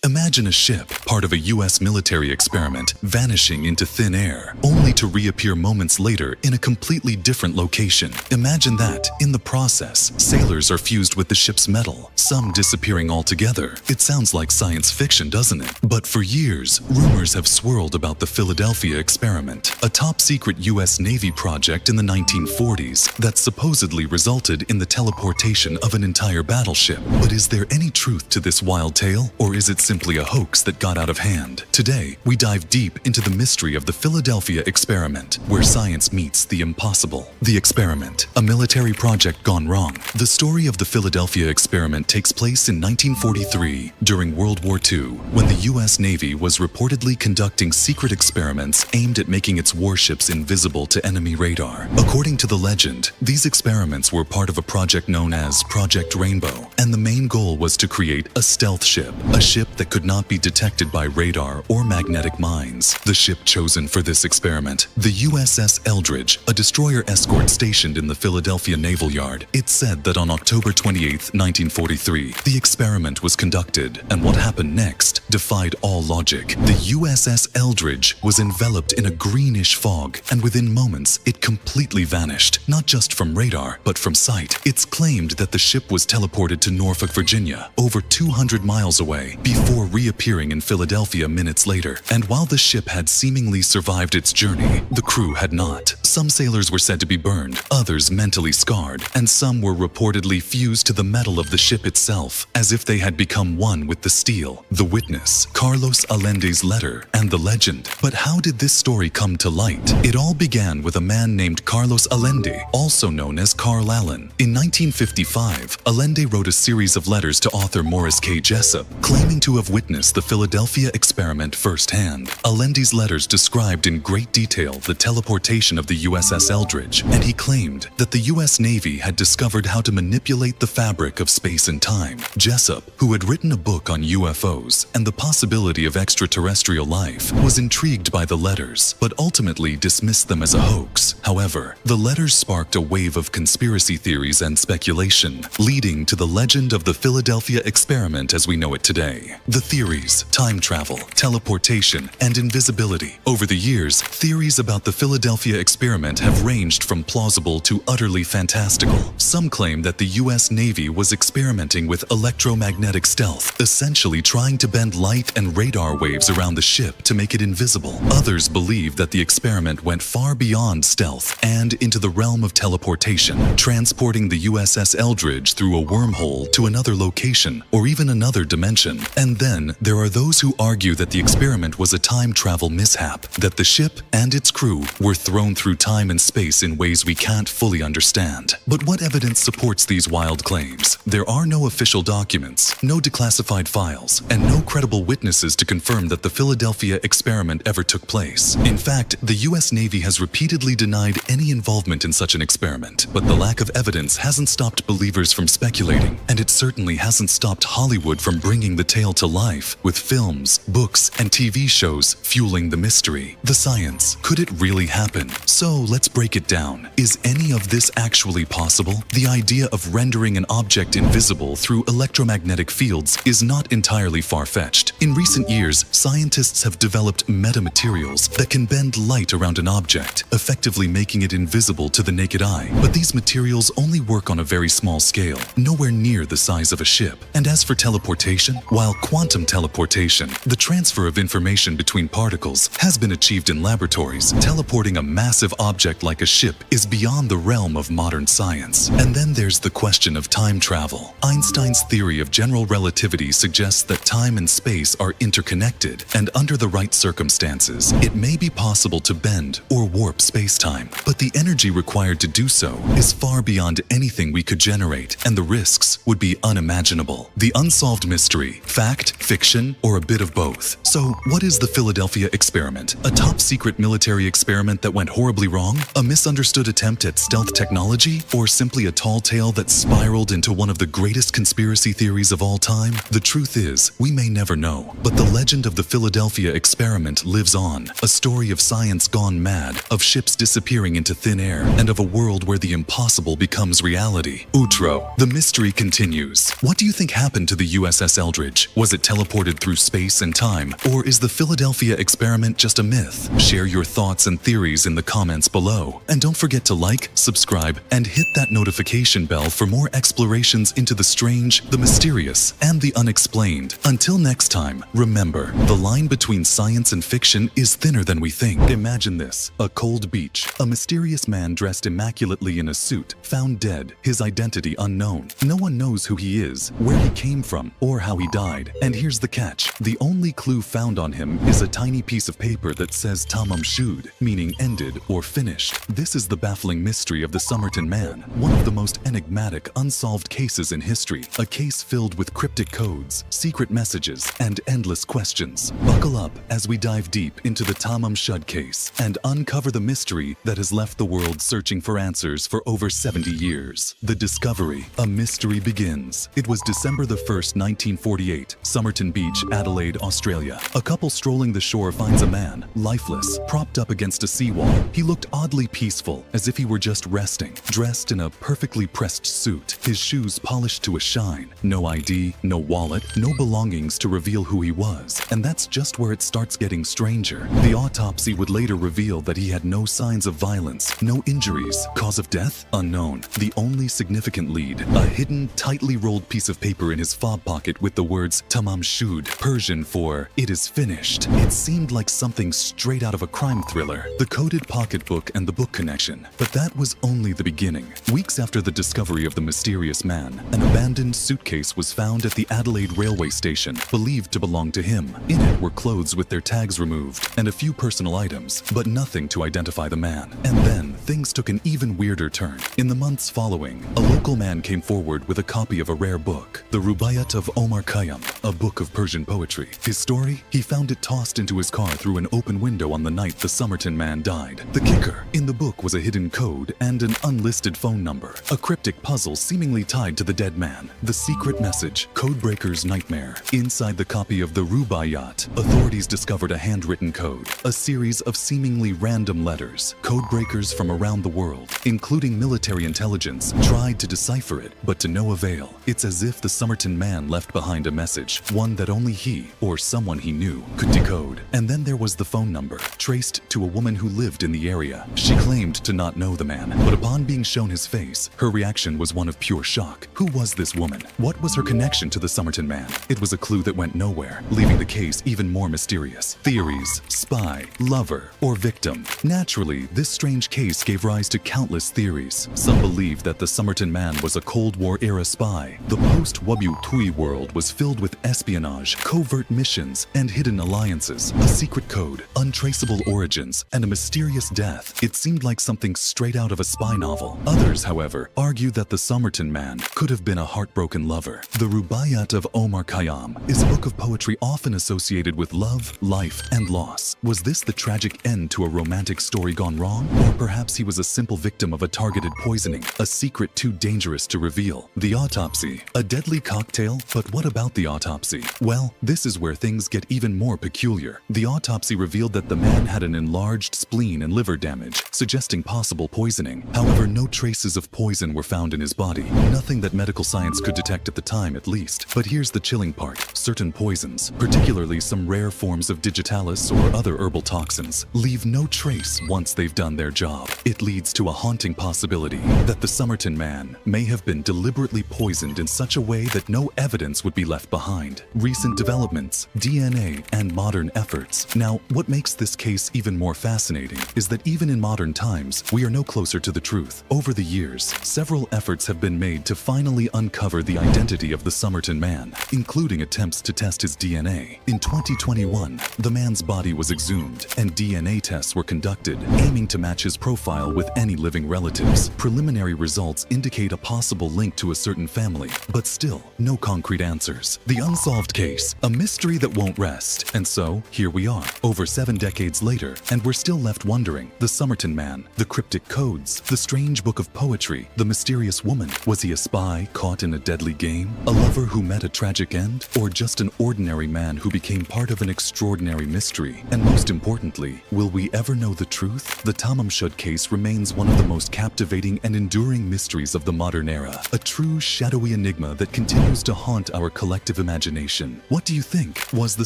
Imagine a ship, part of a US military experiment, vanishing into thin air, only to reappear moments later in a completely different location. Imagine that, in the process, sailors are fused with the ship's metal, some disappearing altogether. It sounds like science fiction, doesn't it? But for years, rumors have swirled about the Philadelphia experiment, a top-secret US Navy project in the 1940s that supposedly resulted in the teleportation of an entire battleship. But is there any truth to this wild tale, or is it simply a hoax that got out of hand? Today, we dive deep into the mystery of the Philadelphia experiment, where science meets the impossible. The experiment, a military project gone wrong. The story of the Philadelphia experiment takes place in 1943, during World War II, when the US Navy was reportedly conducting secret experiments aimed at making its warships invisible to enemy radar. According to the legend, these experiments were part of a project known as Project Rainbow, and the main goal was to create a stealth ship, a ship that could not be detected by radar or magnetic mines. The ship chosen for this experiment, the USS Eldridge, a destroyer escort stationed in the Philadelphia Naval Yard. It said that on October 28, 1943, the experiment was conducted, and what happened next defied all logic. The USS Eldridge was enveloped in a greenish fog, and within moments, it completely vanished, not just from radar, but from sight. It's claimed that the ship was teleported to Norfolk, Virginia, over 200 miles away, before reappearing in Philadelphia minutes later. And while the ship had seemingly survived its journey, the crew had not. Some sailors were said to be burned, others mentally scarred, and some were reportedly fused to the metal of the ship itself, as if they had become one with the steel. The witness, Carlos Allende's letter, and the legend. But how did this story come to light? It all began with a man named Carlos Allende, also known as Carl Allen. In 1955, Allende wrote a series of letters to author Morris K. Jessup, claiming to have witnessed the Philadelphia experiment firsthand. Allende's letters described in great detail the teleportation of the USS Eldridge, and he claimed that the US Navy had discovered how to manipulate the fabric of space and time. Jessup, who had written a book on UFOs and the possibility of extraterrestrial life, was intrigued by the letters, but ultimately dismissed them as a hoax. However, the letters sparked a wave of conspiracy theories and speculation, leading to the legend of the Philadelphia experiment as we know it today. The theories: time travel, teleportation, and invisibility. Over the years, theories about the Philadelphia experiment have ranged from plausible to utterly fantastical. Some claim that the US Navy was experimenting with electromagnetic stealth, essentially trying to bend light and radar waves around the ship to make it invisible. Others believe that the experiment went far beyond stealth and into the realm of teleportation, transporting the USS Eldridge through a wormhole to another location or even another dimension. And then there are those who argue that the experiment was a time travel mishap, that the ship and its crew were thrown through time and space in ways we can't fully understand. But what evidence supports these wild claims? There are no official documents, no declassified files, and no credible witnesses to confirm that the Philadelphia experiment ever took place. In fact, the US Navy has repeatedly denied any involvement in such an experiment, but the lack of evidence hasn't stopped believers from speculating, and it certainly hasn't stopped Hollywood from bringing the tale to life with films, books, and TV shows fueling the mystery. The science. Could it really happen? So let's break it down. Is any of this actually possible? The idea of rendering an object invisible through electromagnetic fields is not entirely far-fetched. In recent years, scientists have developed metamaterials that can bend light around an object, effectively making it invisible to the naked eye. But these materials only work on a very small scale, nowhere near the size of a ship. And as for teleportation, while quantum teleportation, the transfer of information between particles, has been achieved in laboratories, teleporting a massive object like a ship is beyond the realm of modern science. And then there's the question of time travel. Einstein's theory of general relativity suggests that time and space are interconnected, and under the right circumstances, it may be possible to bend or warp space-time. But the energy required to do so is far beyond anything we could generate, and the risks would be unimaginable. The unsolved mystery: fact, fiction, or a bit of both. So, what is the Philadelphia experiment? A top-secret military experiment that went horribly wrong? A misunderstood attempt at stealth technology? Or simply a tall tale that spiraled into one of the greatest conspiracy theories of all time? The truth is, we may never know. But the legend of the Philadelphia experiment lives on. A story of science gone mad, of ships disappearing reappearing into thin air, and of a world where the impossible becomes reality. Outro. The mystery continues. What do you think happened to the USS Eldridge? Was it teleported through space and time, or is the Philadelphia experiment just a myth? Share your thoughts and theories in the comments below. And don't forget to like, subscribe, and hit that notification bell for more explorations into the strange, the mysterious, and the unexplained. Until next time, remember, the line between science and fiction is thinner than we think. Imagine this: a cold beach, a mysterious man dressed immaculately in a suit, found dead, his identity unknown. No one knows who he is, where he came from, or how he died. And here's the catch: the only clue found on him is a tiny piece of paper that says tamam shud, meaning ended or finished. This is the baffling mystery of the Somerton Man, one of the most enigmatic, unsolved cases in history. A case filled with cryptic codes, secret messages, and endless questions. Buckle up as we dive deep into the tamam shud case and uncover the mystery that has left the world searching for answers for over 70 years. The discovery, a mystery begins. It was December the 1st, 1948, Somerton Beach, Adelaide, Australia. A couple strolling the shore finds a man, lifeless, propped up against a seawall. He looked oddly peaceful, as if he were just resting, dressed in a perfectly pressed suit, his shoes polished to a shine. No ID, no wallet, no belongings to reveal who he was. And that's just where it starts getting stranger. The autopsy would later reveal that he had no signs of violence, no injuries. Cause of death? Unknown. The only significant lead, a hidden, tightly rolled piece of paper in his fob pocket with the words tamam shud, Persian for "it is finished." It seemed like something straight out of a crime thriller. The coded pocketbook and the book connection. But that was only the beginning. Weeks after the discovery of the mysterious man, an abandoned suitcase was found at the Adelaide railway station, believed to belong to him. In it were clothes with their tags removed and a few personal items, but nothing to identify the man. And then things took an even weirder turn. In the months following, a local man came forward with a copy of a rare book, the Rubaiyat of Omar Khayyam, a book of Persian poetry. His story? He found it tossed into his car through an open window on the night the Somerton Man died. The kicker: in the book was a hidden code and an unlisted phone number, a cryptic puzzle seemingly tied to the dead man. The secret message: Codebreaker's Nightmare. Inside the copy of the Rubaiyat, authorities discovered a handwritten code, a series of seemingly random letters. Codebreakers from around the world, including military intelligence, tried to decipher it, but to no avail. It's as if the Somerton Man left behind a message, one that only he, or someone he knew, could decode. And then there was the phone number, traced to a woman who lived in the area. She claimed to not know the man, but upon being shown his face, her reaction was one of pure shock. Who was this woman? What was her connection to the Somerton Man? It was a clue that went nowhere, leaving the case even more mysterious. Theories: spy, lover, or victim. Naturally, this strange case gave rise to countless theories. Some believed that the Somerton Man was a Cold War-era spy. The post-Wabu Tui world was filled with espionage, covert missions, and hidden alliances. A secret code, untraceable origins, and a mysterious death. It seemed like something straight out of a spy novel. Others, however, argued that the Somerton Man could have been a heartbroken lover. The Rubaiyat of Omar Khayyam is a book of poetry often associated with love, life, and loss. Was this the tragic end to a romantic story gone wrong? Or perhaps he was a simple victim of a targeted poisoning, a secret too dangerous to reveal. The autopsy, a deadly cocktail, but what about the autopsy? Well, this is where things get even more peculiar. The autopsy revealed that the man had an enlarged spleen and liver damage, suggesting possible poisoning. However, no traces of poison were found in his body, nothing that medical science could detect at the time at least. But here's the chilling part: certain poisons, particularly some rare forms of digitalis or other herbal toxins, leave no trace once they've done their job. It leads to a haunting possibility that the Somerton Man may have been deliberately poisoned in such a way that no evidence would be left behind. Recent developments, DNA, and modern efforts. Now, what makes this case even more fascinating is that even in modern times, we are no closer to the truth. Over the years, several efforts have been made to finally uncover the identity of the Somerton Man, including attempts to test his DNA. In 2021, the man's body was exhumed, and DNA tests were conducted, aiming to match his profile with any living relatives. Preliminary results indicate a possible link to a certain family, but still, no concrete answers. The unsolved case, a mystery that won't rest. And so, here we are, over 7 decades later, and we're still left wondering: the Somerton Man, the cryptic codes, the strange book of poetry, the mysterious woman. Was he a spy caught in a deadly game? A lover who met a tragic end? Or just an ordinary man who became part of an extraordinary mystery? And most importantly, will we ever know the truth? The tamam shud case mysterious remains one of the most captivating and enduring mysteries of the modern era, a true shadowy enigma that continues to haunt our collective imagination. What do you think? Was the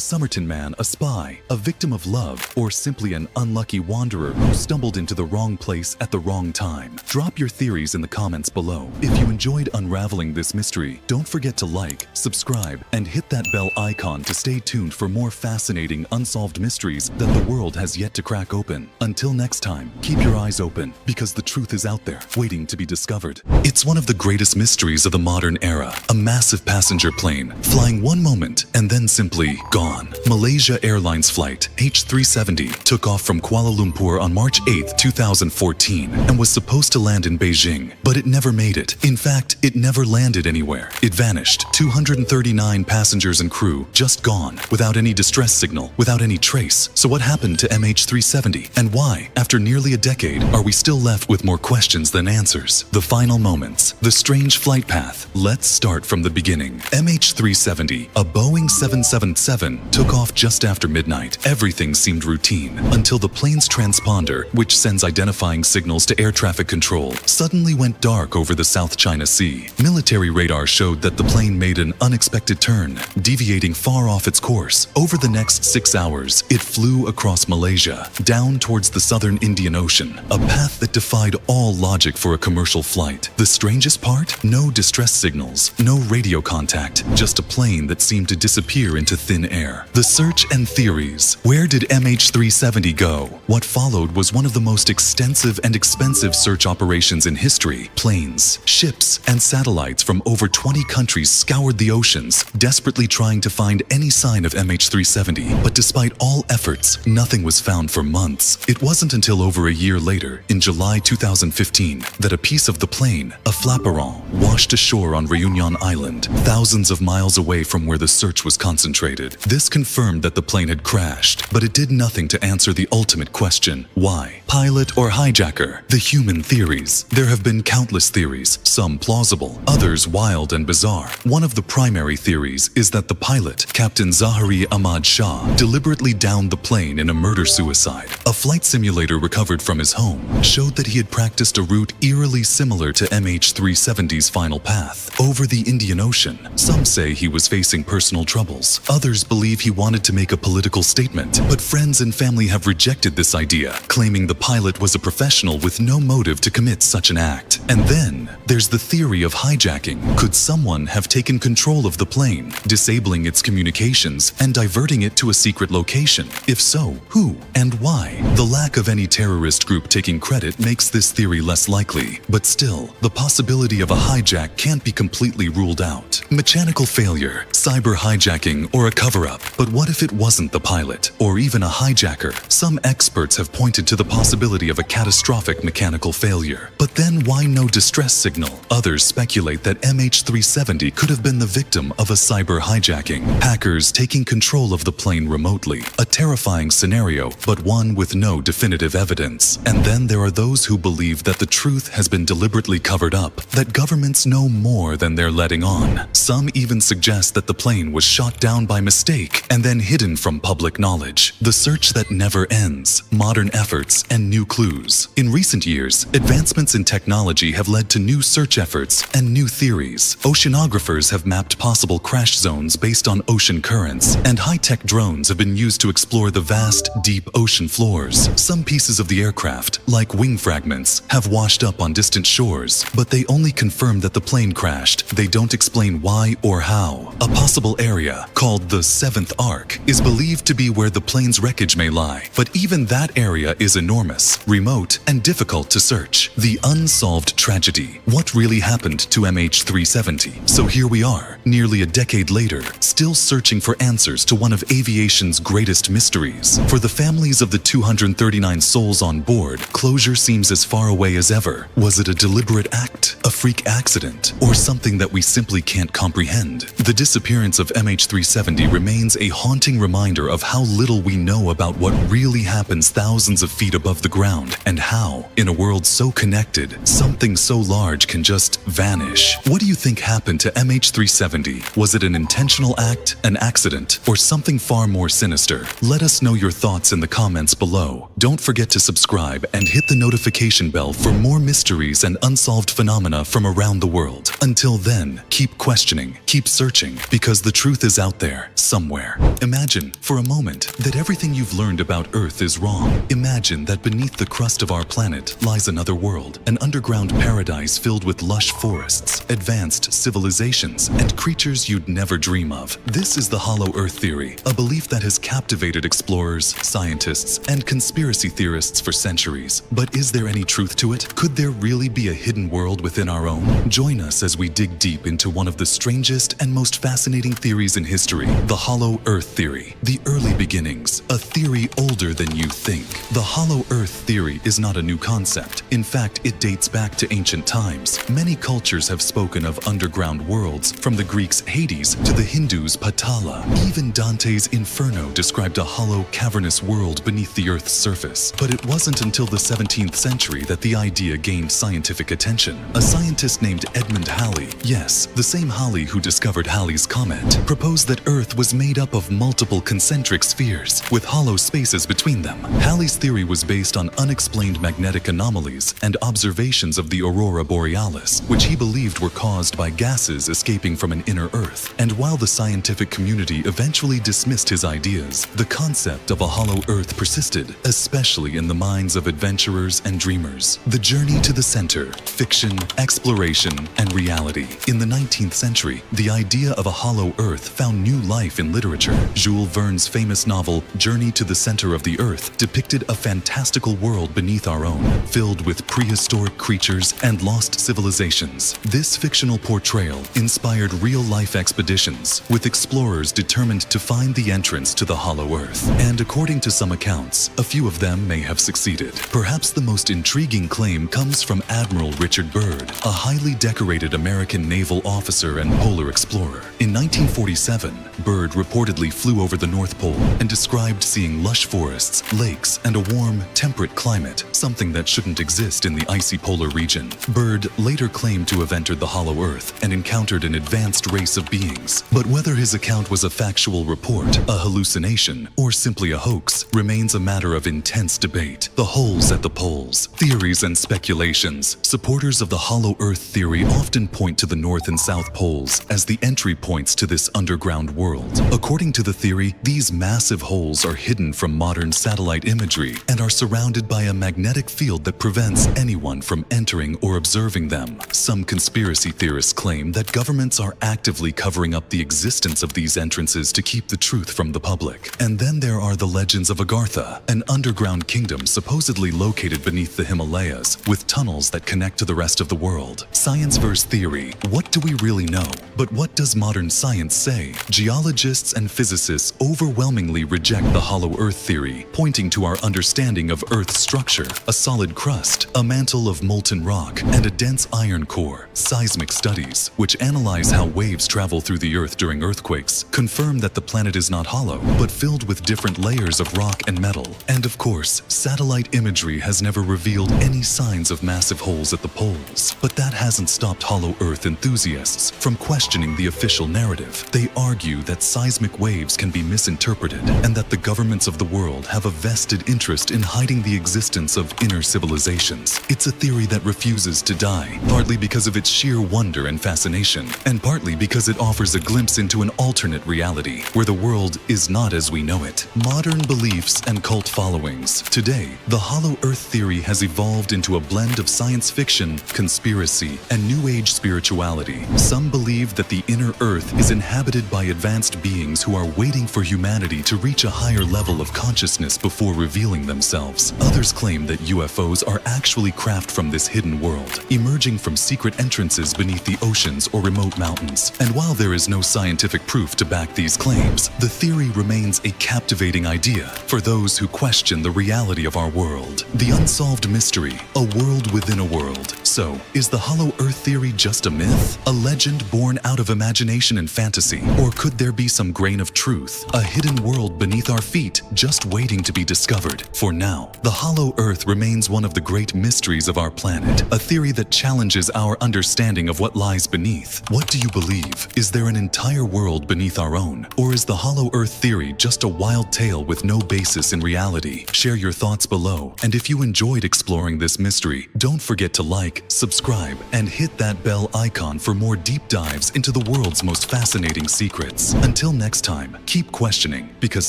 Somerton Man a spy, a victim of love, or simply an unlucky wanderer who stumbled into the wrong place at the wrong time? Drop your theories in the comments below. If you enjoyed unraveling this mystery, don't forget to like, subscribe, and hit that bell icon to stay tuned for more fascinating unsolved mysteries that the world has yet to crack open. Until next time, keep your eyes open, because the truth is out there, waiting to be discovered. It's one of the greatest mysteries of the modern era. A massive passenger plane, flying one moment and then simply gone. Malaysia Airlines flight H370 took off from Kuala Lumpur on March 8, 2014, and was supposed to land in Beijing, but it never made it. In fact, it never landed anywhere. It vanished. 239 passengers and crew just gone, without any distress signal, without any trace. So what happened to MH370? And why, after nearly a decade, are we still left with more questions than answers? The final moments, the strange flight path. Let's start from the beginning. MH370, a Boeing 777, took off just after midnight. Everything seemed routine, until the plane's transponder, which sends identifying signals to air traffic control, suddenly went dark over the South China Sea. Military radar showed that the plane made an unexpected turn, deviating far off its course. Over the next 6 hours, it flew across Malaysia, down towards the southern Indian Ocean, a path that defied all logic for a commercial flight. The strangest part? No distress signals, no radio contact, just a plane that seemed to disappear into thin air. The search and theories. Where did MH370 go? What followed was one of the most extensive and expensive search operations in history. Planes, ships, and satellites from over 20 countries scoured the oceans, desperately trying to find any sign of MH370. But despite all efforts, nothing was found for months. It wasn't until over a year later, in July 2015, that a piece of the plane, a flaperon, washed ashore on Réunion Island, thousands of miles away from where the search was concentrated. This confirmed that the plane had crashed, but it did nothing to answer the ultimate question: why? Pilot or hijacker? The human theories. There have been countless theories, some plausible, others wild and bizarre. One of the primary theories is that the pilot, Captain Zahari Ahmad Shah, deliberately downed the plane in a murder-suicide. A flight simulator recovered from his home showed that he had practiced a route eerily similar to MH370's final path, over the Indian Ocean. Some say he was facing personal troubles. Others believe he wanted to make a political statement, but friends and family have rejected this idea, claiming the pilot was a professional with no motive to commit such an act. And then, there's the theory of hijacking. Could someone have taken control of the plane, disabling its communications and diverting it to a secret location? If so, who and why? The lack of any terrorist group taking credit makes this theory less likely, but still, the possibility of a hijack can't be completely ruled out. Mechanical failure, cyber hijacking, or a cover-up. But what if it wasn't the pilot, or even a hijacker? Some experts have pointed to the possibility of a catastrophic mechanical failure. But then why no distress signal? Others speculate that MH370 could have been the victim of a cyber hijacking, hackers taking control of the plane remotely. A terrifying scenario, but one with no definitive evidence. And then there are those who believe that the truth has been deliberately covered up, that governments know more than they're letting on. Some even suggest that the plane was shot down by mistake and then hidden from public knowledge. The search that never ends, modern efforts, and new clues. In recent years, advancements in technology have led to new search efforts and new theories. Oceanographers have mapped possible crash zones based on ocean currents, and high-tech drones have been used to explore the vast, deep ocean floors. Some pieces of the aircraft, like wing fragments, have washed up on distant shores, but they only confirm that the plane crashed. They don't explain why or how. A possible area, called the Seventh Arc, is believed to be where the plane's wreckage may lie, but even that area is enormous, remote, and difficult to search. The unsolved tragedy. What really happened to MH370? So here we are, nearly a decade later, still searching for answers to one of aviation's greatest mysteries. For the families of the 239 souls on board, closure seems as far away as ever. Was it a deliberate act, a freak accident, or something that we simply can't comprehend? The disappearance of MH370 remains a haunting reminder of how little we know about what really happens thousands of feet above the ground, and how, in a world so connected, something so large can just vanish. What do you think happened to MH370? Was it an intentional act, an accident, or something far more sinister? Let us know your thoughts in the comments below. below. Don't forget to subscribe and hit the notification bell for more mysteries and unsolved phenomena from around the world. Until then, keep questioning, keep searching, because the truth is out there, somewhere. Imagine, for a moment, that everything you've learned about Earth is wrong. Imagine that beneath the crust of our planet lies another world, an underground paradise filled with lush forests, advanced civilizations, and creatures you'd never dream of. This is the Hollow Earth theory, a belief that has captivated explorers, scientists, and conspiracy theorists for centuries. But is there any truth to it? Could there really be a hidden world within our own? Join us as we dig deep into one of the strangest and most fascinating theories in history, the Hollow Earth theory. The early beginnings, a theory older than you think. The Hollow Earth theory is not a new concept. In fact, it dates back to ancient times. Many cultures have spoken of underground worlds, from the Greeks' Hades to the Hindus' Patala. Even Dante's Inferno described a hollow, cavernous world beneath the Earth's surface. But it wasn't until the 17th century that the idea gained scientific attention. A scientist named Edmund Halley, yes, the same Halley who discovered Halley's Comet, proposed that Earth was made up of multiple concentric spheres, with hollow spaces between them. Halley's theory was based on unexplained magnetic anomalies and observations of the aurora borealis, which he believed were caused by gases escaping from an inner Earth. And while the scientific community eventually dismissed his ideas, the concept of a hollow Earth persisted, especially in the minds of adventurers and dreamers. The journey to the center, fiction, exploration, and reality. In the 19th century, the idea of a hollow Earth found new life in literature. Jules Verne's famous novel, Journey to the Center of the Earth, depicted a fantastical world beneath our own, filled with prehistoric creatures and lost civilizations. This fictional portrayal inspired real-life expeditions, with explorers determined to find the entrance to the hollow Earth. And according to some accounts, a few of them may have succeeded. Perhaps the most intriguing claim comes from Admiral Richard Byrd, a highly decorated American naval officer and polar explorer. In 1947, Byrd reportedly flew over the North Pole and described seeing lush forests, lakes, and a warm, temperate climate, something that shouldn't exist in the icy polar region. Byrd later claimed to have entered the hollow Earth and encountered an advanced race of beings. But whether his account was a factual report, a hallucination, or simply a hoax remains a matter of intense debate. The holes at the poles, theories and speculations. Supporters of the hollow Earth theory often point to the North and South poles as the entry points to this underground world. According to the theory, these massive holes are hidden from modern satellite imagery and are surrounded by a magnetic field that prevents anyone from entering or observing them. Some conspiracy theorists claim that governments are actively covering up the existence of these entrances to keep the truth from the public. And then there are the legends of Agartha, an underground kingdom supposedly located beneath the Himalayas, with tunnels that connect to the rest of the world. Science versus theory. What do we really know? But what does modern science say? Geologists and physicists overwhelmingly reject the hollow Earth theory, pointing to our understanding of Earth's structure, a solid crust, a mantle of molten rock, and a dense iron core. Seismic studies, which analyze how waves travel through the Earth during earthquakes, confirm that the planet is not hollow, but filled with different layers of rock and metal. And of course, satellite imagery has never revealed any signs of massive holes at the poles. But that hasn't stopped hollow Earth enthusiasts from questioning the official narrative. They argue that seismic waves can be misinterpreted and that the governments of the world have a vested interest in hiding the existence of inner civilizations. It's a theory that refuses to die, partly because of its sheer wonder and fascination, and partly because it offers a glimpse into an alternate reality where the world is not as we know it. Modern beliefs and cult followings. Today, the hollow Earth theory has evolved into a blend of science fiction, conspiracy, and New Age spirituality. Some believe that the inner Earth is inhabited by advanced beings who are waiting for humanity to reach a higher level of consciousness before revealing themselves. Others claim that UFOs are actually craft from this hidden world, emerging from secret entrances beneath the oceans or remote mountains. And while there is no scientific proof to back these claims, the theory remains a captivating idea for those who question the reality of our world. The unsolved mystery, a world within a world. So, is the hollow Earth theory just a myth? A legend born out of imagination and fantasy? Or could there be some grain of truth, a hidden world beneath our feet just waiting to be discovered? For now, the hollow Earth remains one of the great mysteries of our planet, a theory that challenges our understanding of what lies beneath. What do you believe? Is there an entire world beneath our own? Or is the hollow Earth theory just a wild tale with no basis in reality? reality? Share your thoughts below, and if you enjoyed exploring this mystery, don't forget to like, subscribe, and hit that bell icon for more deep dives into the world's most fascinating secrets. Until next time, keep questioning, because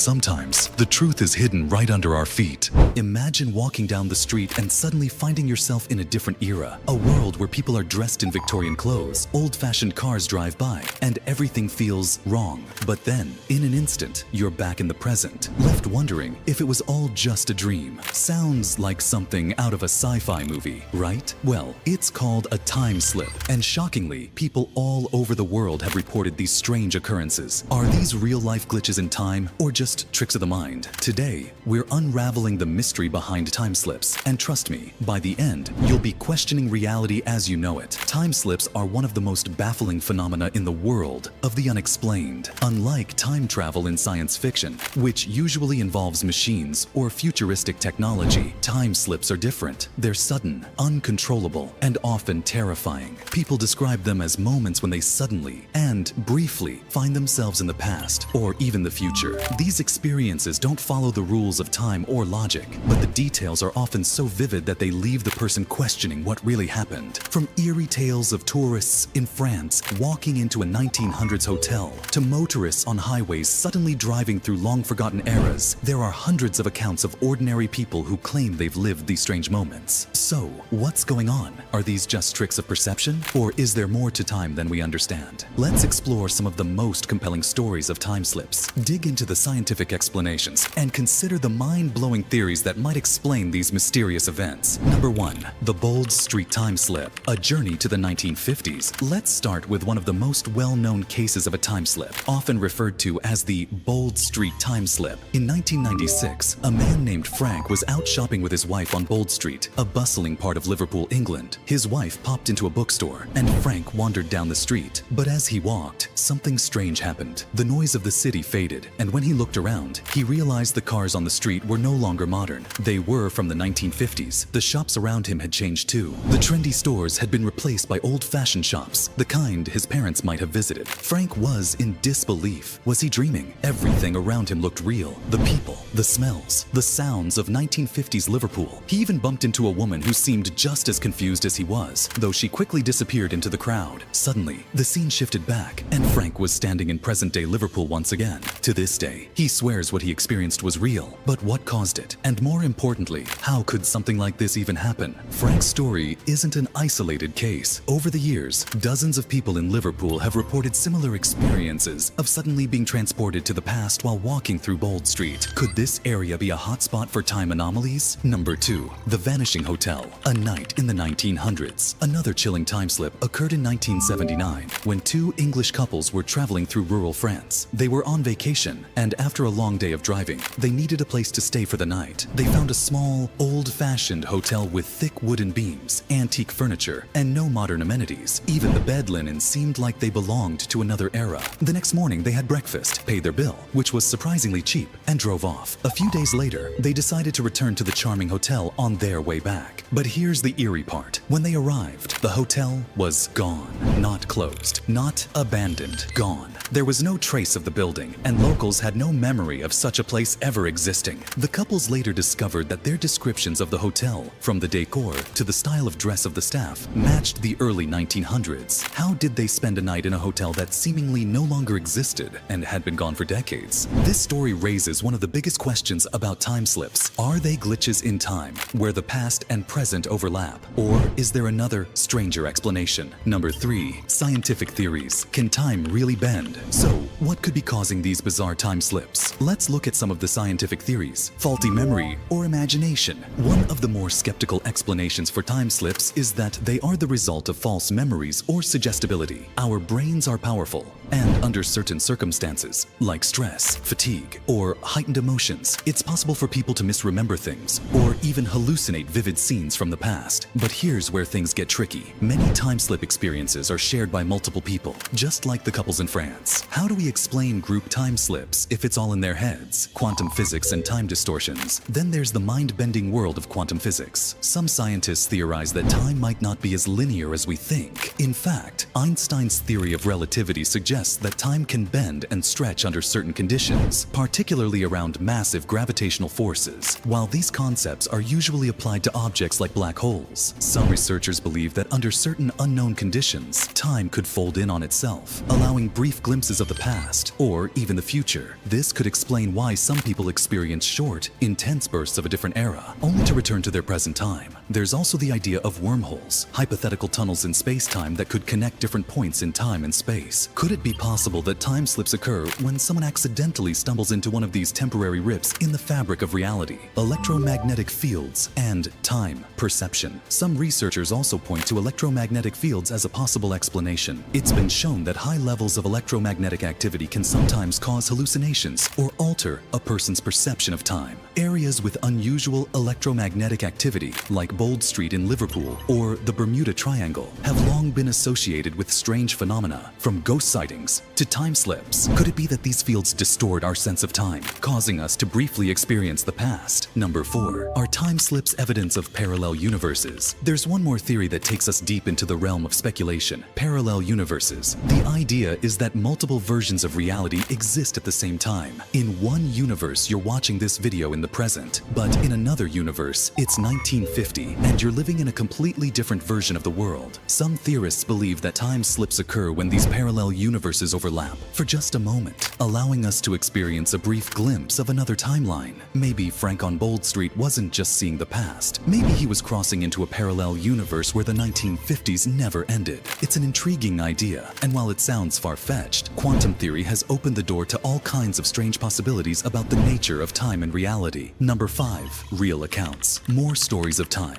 sometimes the truth is hidden right under our feet. Imagine walking down the street and suddenly finding yourself in a different era, a world where people are dressed in Victorian clothes, old-fashioned cars drive by, and everything feels wrong. But then, in an instant, you're back in the present, left wondering if it was all just a dream. Sounds like something out of a sci-fi movie, right? Well, it's called a time slip, and shockingly, people all over the world have reported these strange occurrences. Are these real-life glitches in time, or just tricks of the mind? Today, we're unraveling the mystery behind time slips, and trust me, by the end, you'll be questioning reality as you know it. Time slips are one of the most baffling phenomena in the world of the unexplained. Unlike time travel in science fiction, which usually involves machines or futuristic technology, time slips are different. They're sudden, uncontrollable, and often terrifying. People describe them as moments when they suddenly and briefly find themselves in the past or even the future. These experiences don't follow the rules of time or logic, but the details are often so vivid that they leave the person questioning what really happened. From eerie tales of tourists in France walking into a 1900s hotel to motorists on highways suddenly driving through long-forgotten eras, there are hundreds of accounts of ordinary people who claim they've lived these strange moments. So, what's going on? Are these just tricks of perception? Or is there more to time than we understand? Let's explore some of the most compelling stories of time slips, dig into the scientific explanations, and consider the mind-blowing theories that might explain these mysterious events. Number 1. The Bold Street Time Slip, a journey to the 1950s. Let's start with one of the most well-known cases of a time slip, often referred to as the Bold Street Time Slip. In 1996, a man named Frank was out shopping with his wife on Bold Street, a bustling part of Liverpool, England. His wife popped into a bookstore, and Frank wandered down the street. But as he walked, something strange happened. The noise of the city faded, and when he looked around, he realized the cars on the street were no longer modern. They were from the 1950s. The shops around him had changed too. The trendy stores had been replaced by old-fashioned shops, the kind his parents might have visited. Frank was in disbelief. Was he dreaming? Everything around him looked real. The people, the smells, the sounds of 1950s Liverpool. He even bumped into a woman who seemed just as confused as he was, though she quickly disappeared into the crowd. Suddenly, the scene shifted back, and Frank was standing in present-day Liverpool once again. To this day, he swears what he experienced was real, but what caused it? And more importantly, how could something like this even happen? Frank's story isn't an isolated case. Over the years, dozens of people in Liverpool have reported similar experiences of suddenly being transported to the past while walking through Bold Street. Could this area be a hotspot for time anomalies? Number 2. The Vanishing Hotel, a night in the 1900s. Another chilling time slip occurred in 1979 when two English couples were traveling through rural France. They were on vacation, and after a long day of driving, they needed a place to stay for the night. They found a small, old-fashioned hotel with thick wooden beams, antique furniture, and no modern amenities. Even the bed linen seemed like they belonged to another era. The next morning, they had breakfast, paid their bill, which was surprisingly cheap, and drove off. A few days later, they decided to return to the charming hotel on their way back. But here's the eerie part. When they arrived, the hotel was gone. Not closed, not abandoned, gone. There was no trace of the building, and locals had no memory of such a place ever existing. The couples later discovered that their descriptions of the hotel, from the decor to the style of dress of the staff, matched the early 1900s. How did they spend a night in a hotel that seemingly no longer existed and had been gone for decades? This story raises one of the biggest questions about time slips. Are they glitches in time, where the past and present overlap? Or is there another, stranger explanation? Number 3. Scientific theories. Can time really bend? So, what could be causing these bizarre time slips? Let's look at some of the scientific theories. Faulty memory or imagination. One of the more skeptical explanations for time slips is that they are the result of false memories or suggestibility. Our brains are powerful, and under certain circumstances, like stress, fatigue, or heightened emotions, it's possible for people to misremember things or even hallucinate vivid scenes from the past. But here's where things get tricky. Many time slip experiences are shared by multiple people, just like the couples in France. How do we explain group time slips if it's all in their heads? Quantum physics and time distortions. Then there's the mind-bending world of quantum physics. Some scientists theorize that time might not be as linear as we think. In fact, Einstein's theory of relativity suggests that time can bend and stretch under certain conditions, particularly around massive gravity gravitational forces. While these concepts are usually applied to objects like black holes, some researchers believe that under certain unknown conditions, time could fold in on itself, allowing brief glimpses of the past or even the future. This could explain why some people experience short, intense bursts of a different era, only to return to their present time. There's also the idea of wormholes, hypothetical tunnels in space-time that could connect different points in time and space. Could it be possible that time slips occur when someone accidentally stumbles into one of these temporary rips in the fabric of reality? Electromagnetic fields and time perception. Some researchers also point to electromagnetic fields as a possible explanation. It's been shown that high levels of electromagnetic activity can sometimes cause hallucinations or alter a person's perception of time. Areas with unusual electromagnetic activity, like Bold Street in Liverpool or the Bermuda Triangle, have long been associated with strange phenomena, from ghost sightings to time slips. Could it be that these fields distort our sense of time, causing us to briefly experience the past? Number 4. Are time slips evidence of parallel universes? There's one more theory that takes us deep into the realm of speculation: parallel universes. The idea is that multiple versions of reality exist at the same time. In one universe, you're watching this video in the present, but in another universe, it's 1950, and you're living in a completely different version of the world. Some theorists believe that time slips occur when these parallel universes overlap for just a moment, allowing us to experience a brief glimpse of another timeline. Maybe Frank on Bold Street wasn't just seeing the past. Maybe he was crossing into a parallel universe where the 1950s never ended. It's an intriguing idea, and while it sounds far-fetched, quantum theory has opened the door to all kinds of strange possibilities about the nature of time and reality. Number 5. Real accounts. More stories of time.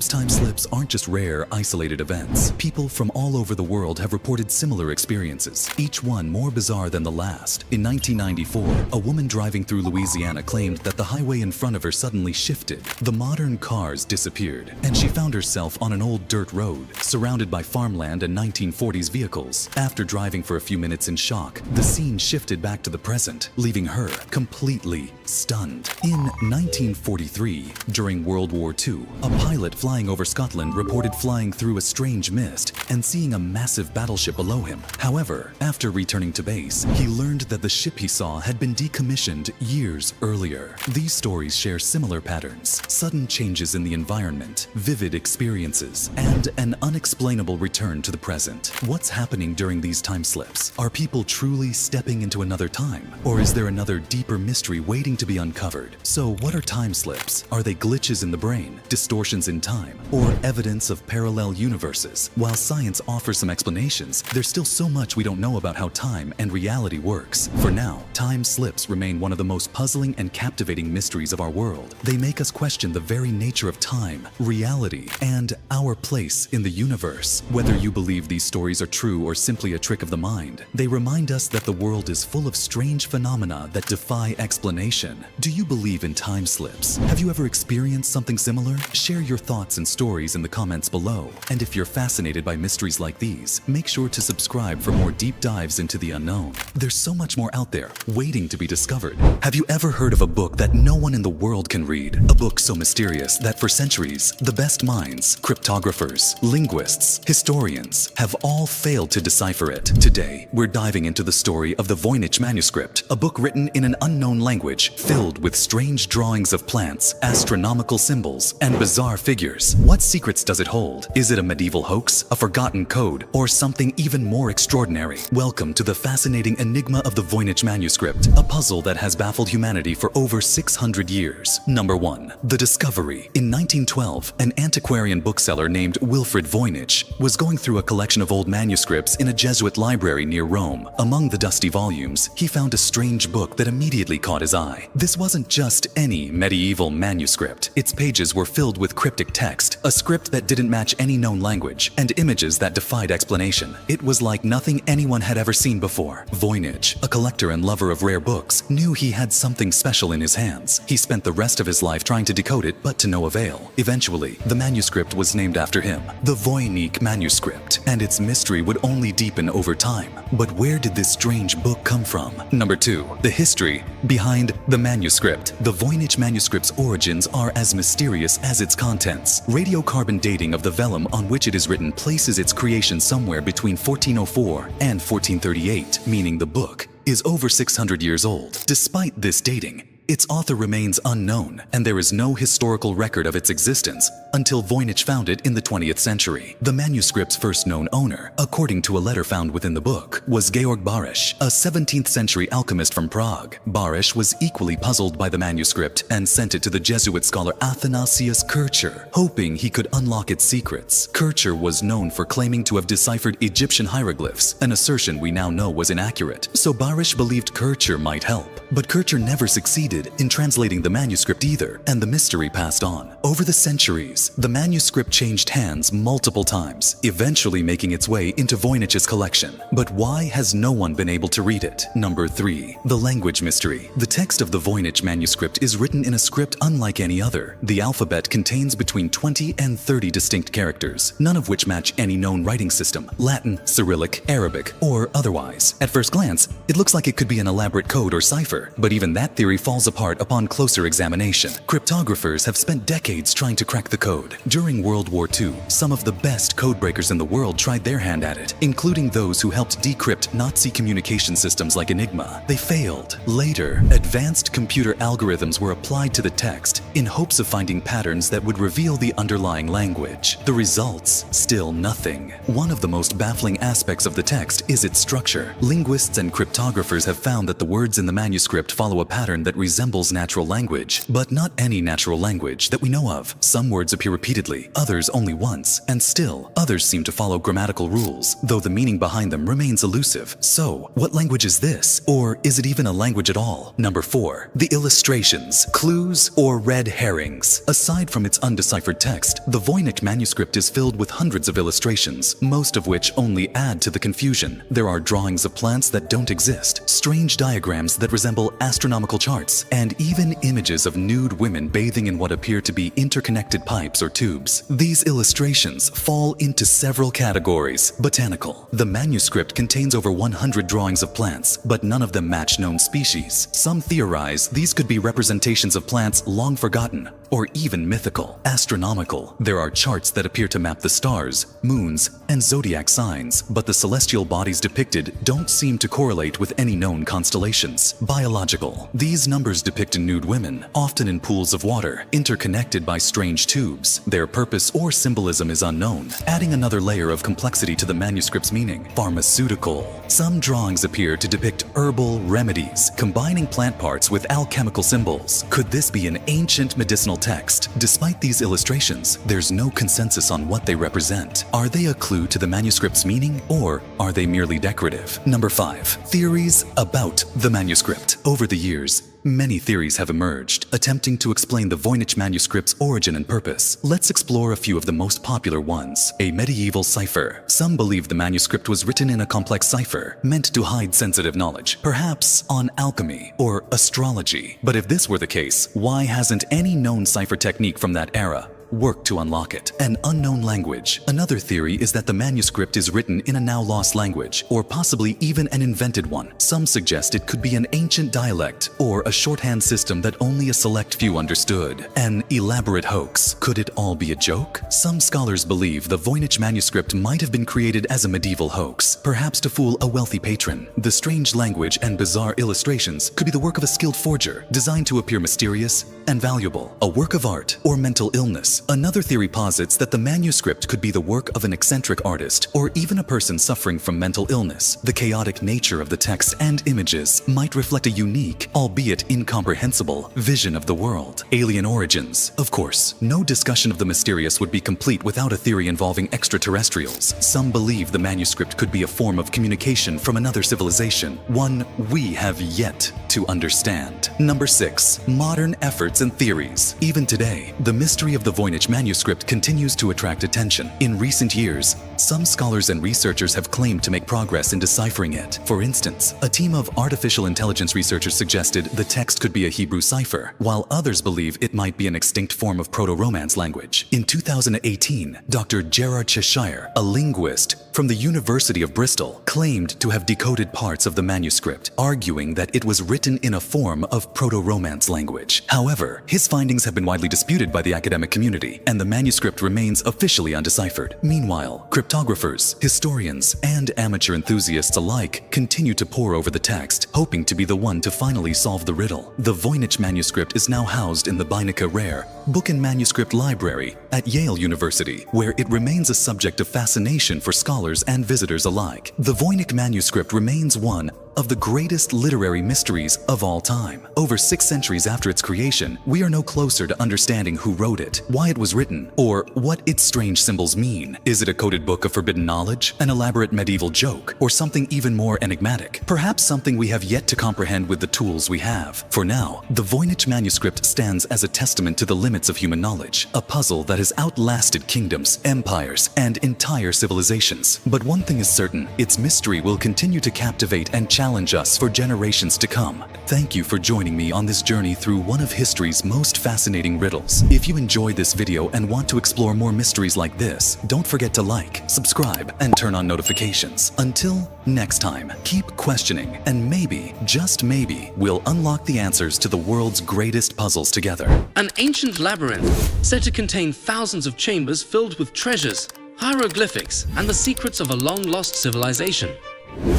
Time slips aren't just rare, isolated events. People from all over the world have reported similar experiences, each one more bizarre than the last. In 1994, a woman driving through Louisiana claimed that the highway in front of her suddenly shifted. The modern cars disappeared, and she found herself on an old dirt road, surrounded by farmland and 1940s vehicles. After driving for a few minutes in shock, the scene shifted back to the present, leaving her completely stunned. In 1943, during World War II, a pilot flying over Scotland reported flying through a strange mist and seeing a massive battleship below him. However, after returning to base, he learned that the ship he saw had been decommissioned years earlier. These stories share similar patterns: sudden changes in the environment, vivid experiences, and an unexplainable return to the present. What's happening during these time slips? Are people truly stepping into another time? Or is there another deeper mystery waiting to be uncovered? So what are time slips? Are they glitches in the brain, distortions in time, or evidence of parallel universes? While science offers some explanations, there's still so much we don't know about how time and reality works. For now, time slips remain one of the most puzzling and captivating mysteries of our world. They make us question the very nature of time, reality, and our place in the universe. Whether you believe these stories are true or simply a trick of the mind, they remind us that the world is full of strange phenomena that defy explanation. Do you believe in time slips? Have you ever experienced something similar? Share your thoughts and stories in the comments below. And if you're fascinated by mysteries like these, make sure to subscribe for more deep dives into the unknown. There's so much more out there, waiting to be discovered. Have you ever heard of a book that no one in the world can read? A book so mysterious that for centuries, the best minds, cryptographers, linguists, historians, have all failed to decipher it. Today, we're diving into the story of the Voynich Manuscript, a book written in an unknown language, filled with strange drawings of plants, astronomical symbols, and bizarre figures. What secrets does it hold? Is it a medieval hoax, a forgotten code, or something even more extraordinary? Welcome to the fascinating enigma of the Voynich Manuscript, a puzzle that has baffled humanity for over 600 years. Number 1. The discovery. In 1912, an antiquarian bookseller named Wilfrid Voynich was going through a collection of old manuscripts in a Jesuit library near Rome. Among the dusty volumes, he found a strange book that immediately caught his eye. This wasn't just any medieval manuscript. Its pages were filled with cryptic text, a script that didn't match any known language, and images that defied explanation. It was like nothing anyone had ever seen before. Voynich, a collector and lover of rare books, knew he had something special in his hands. He spent the rest of his life trying to decode it, but to no avail. Eventually, the manuscript was named after him, the Voynich Manuscript, and its mystery would only deepen over time. But where did this strange book come from? Number 2. The history behind the manuscript. The Voynich Manuscript's origins are as mysterious as its contents. Radiocarbon dating of the vellum on which it is written places its creation somewhere between 1404 and 1438, meaning the book is over 600 years old. Despite this dating, Its author remains unknown, and there is no historical record of its existence until Voynich found it in the 20th century. The manuscript's first known owner, according to a letter found within the book, was Georg Barisch, a 17th century alchemist from Prague. Barisch was equally puzzled by the manuscript and sent it to the Jesuit scholar Athanasius Kircher, hoping he could unlock its secrets. Kircher was known for claiming to have deciphered Egyptian hieroglyphs, an assertion we now know was inaccurate, so Barisch believed Kircher might help. But Kircher never succeeded in translating the manuscript either, and the mystery passed on. Over the centuries, the manuscript changed hands multiple times, eventually making its way into Voynich's collection. But why has no one been able to read it? Number 3. The language mystery. The text of the Voynich manuscript is written in a script unlike any other. The alphabet contains between 20 and 30 distinct characters, none of which match any known writing system, Latin, Cyrillic, Arabic, or otherwise. At first glance, it looks like it could be an elaborate code or cipher, but even that theory falls apart upon closer examination. Cryptographers have spent decades trying to crack the code. During World War II, some of the best codebreakers in the world tried their hand at it, including those who helped decrypt Nazi communication systems like Enigma. They failed. Later, advanced computer algorithms were applied to the text in hopes of finding patterns that would reveal the underlying language. The results? Still nothing. One of the most baffling aspects of the text is its structure. Linguists and cryptographers have found that the words in the manuscript follow a pattern that resembles natural language, but not any natural language that we know of. Some words appear repeatedly, others only once, and still, others seem to follow grammatical rules, though the meaning behind them remains elusive. So, what language is this? Or is it even a language at all? Number 4. The illustrations, clues, or red herrings. Aside from its undeciphered text, the Voynich manuscript is filled with hundreds of illustrations, most of which only add to the confusion. There are drawings of plants that don't exist, strange diagrams that resemble astronomical charts, and even images of nude women bathing in what appear to be interconnected pipes or tubes. These illustrations fall into several categories. Botanical. The manuscript contains over 100 drawings of plants, but none of them match known species. Some theorize these could be representations of plants long forgotten, or even mythical. Astronomical. There are charts that appear to map the stars, moons, and zodiac signs, but the celestial bodies depicted don't seem to correlate with any known constellations. Biological. These numbers depict nude women, often in pools of water, interconnected by strange tubes. Their purpose or symbolism is unknown, adding another layer of complexity to the manuscript's meaning. Pharmaceutical. Some drawings appear to depict herbal remedies, combining plant parts with alchemical symbols. Could this be an ancient medicinal text? Despite these illustrations, there's no consensus on what they represent. Are they a clue to the manuscript's meaning, or are they merely decorative? Number 5. Theories about the manuscript. Over the years, many theories have emerged, attempting to explain the Voynich manuscript's origin and purpose. Let's explore a few of the most popular ones. A medieval cipher. Some believe the manuscript was written in a complex cipher, meant to hide sensitive knowledge, perhaps on alchemy or astrology. But if this were the case, why hasn't any known cipher technique from that era work to unlock it? An unknown language. Another theory is that the manuscript is written in a now lost language, or possibly even an invented one. Some suggest it could be an ancient dialect or a shorthand system that only a select few understood. An elaborate hoax. Could it all be a joke? Some scholars believe the Voynich manuscript might have been created as a medieval hoax, perhaps to fool a wealthy patron. The strange language and bizarre illustrations could be the work of a skilled forger, designed to appear mysterious and valuable. A work of art or mental illness. Another theory posits that the manuscript could be the work of an eccentric artist or even a person suffering from mental illness. The chaotic nature of the text and images might reflect a unique, albeit incomprehensible, vision of the world. Alien origins. Of course, no discussion of the mysterious would be complete without a theory involving extraterrestrials. Some believe the manuscript could be a form of communication from another civilization, one we have yet to understand. Number 6. Modern efforts and theories. Even today, the mystery of the Voynich manuscript continues to attract attention. In recent years, some scholars and researchers have claimed to make progress in deciphering it. For instance, a team of artificial intelligence researchers suggested the text could be a Hebrew cipher, while others believe it might be an extinct form of Proto-Romance language. In 2018, Dr. Gerard Cheshire, a linguist from the University of Bristol, claimed to have decoded parts of the manuscript, arguing that it was written in a form of Proto-Romance language. However, However, his findings have been widely disputed by the academic community, and the manuscript remains officially undeciphered. Meanwhile, cryptographers, historians, and amateur enthusiasts alike continue to pore over the text, hoping to be the one to finally solve the riddle. The Voynich Manuscript is now housed in the Bermuda Triangle Book and Manuscript Library at Yale University, where it remains a subject of fascination for scholars and visitors alike. The Voynich Manuscript remains one of the greatest literary mysteries of all time. Over 6 centuries after its creation, we are no closer to understanding who wrote it, why it was written, or what its strange symbols mean. Is it a coded book of forbidden knowledge, an elaborate medieval joke, or something even more enigmatic? Perhaps something we have yet to comprehend with the tools we have. For now, the Voynich Manuscript stands as a testament to the limits of human knowledge, a puzzle that has outlasted kingdoms, empires, and entire civilizations. But one thing is certain, its mystery will continue to captivate and challenge us for generations to come. Thank you for joining me on this journey through one of history's most fascinating riddles. If you enjoyed this video and want to explore more mysteries like this, don't forget to like, subscribe, and turn on notifications. Until next time, keep questioning, and maybe, just maybe, we'll unlock the answers to the world's greatest puzzles together. An ancient labyrinth said to contain thousands of chambers filled with treasures, hieroglyphics, and the secrets of a long-lost civilization.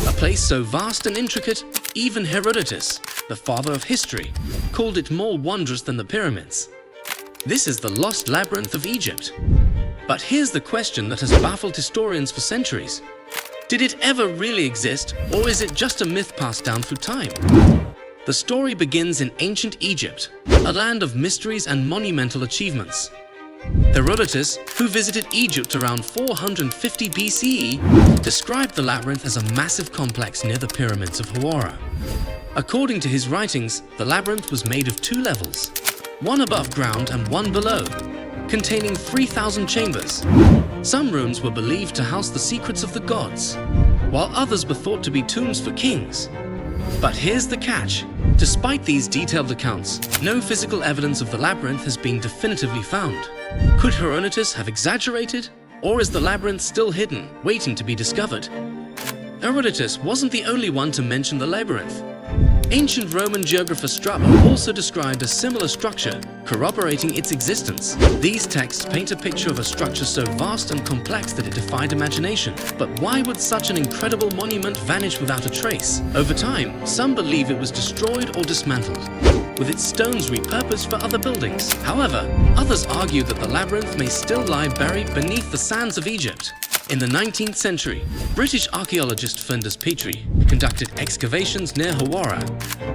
A place so vast and intricate, even Herodotus, the father of history, called it more wondrous than the pyramids. This is the lost labyrinth of Egypt. But here's the question that has baffled historians for centuries. Did it ever really exist, or is it just a myth passed down through time? The story begins in ancient Egypt, a land of mysteries and monumental achievements. Herodotus, who visited Egypt around 450 BCE, described the labyrinth as a massive complex near the pyramids of Hawara. According to his writings, the labyrinth was made of 2 levels, one above ground and one below, containing 3,000 chambers. Some rooms were believed to house the secrets of the gods, while others were thought to be tombs for kings. But here's the catch. Despite these detailed accounts, no physical evidence of the labyrinth has been definitively found. Could Herodotus have exaggerated? Or is the labyrinth still hidden, waiting to be discovered? Herodotus wasn't the only one to mention the labyrinth. Ancient Roman geographer Strabo also described a similar structure, corroborating its existence. These texts paint a picture of a structure so vast and complex that it defied imagination. But why would such an incredible monument vanish without a trace? Over time, some believe it was destroyed or dismantled, with its stones repurposed for other buildings. However, others argue that the labyrinth may still lie buried beneath the sands of Egypt. In the 19th century, British archaeologist Flinders Petrie conducted excavations near Hawara,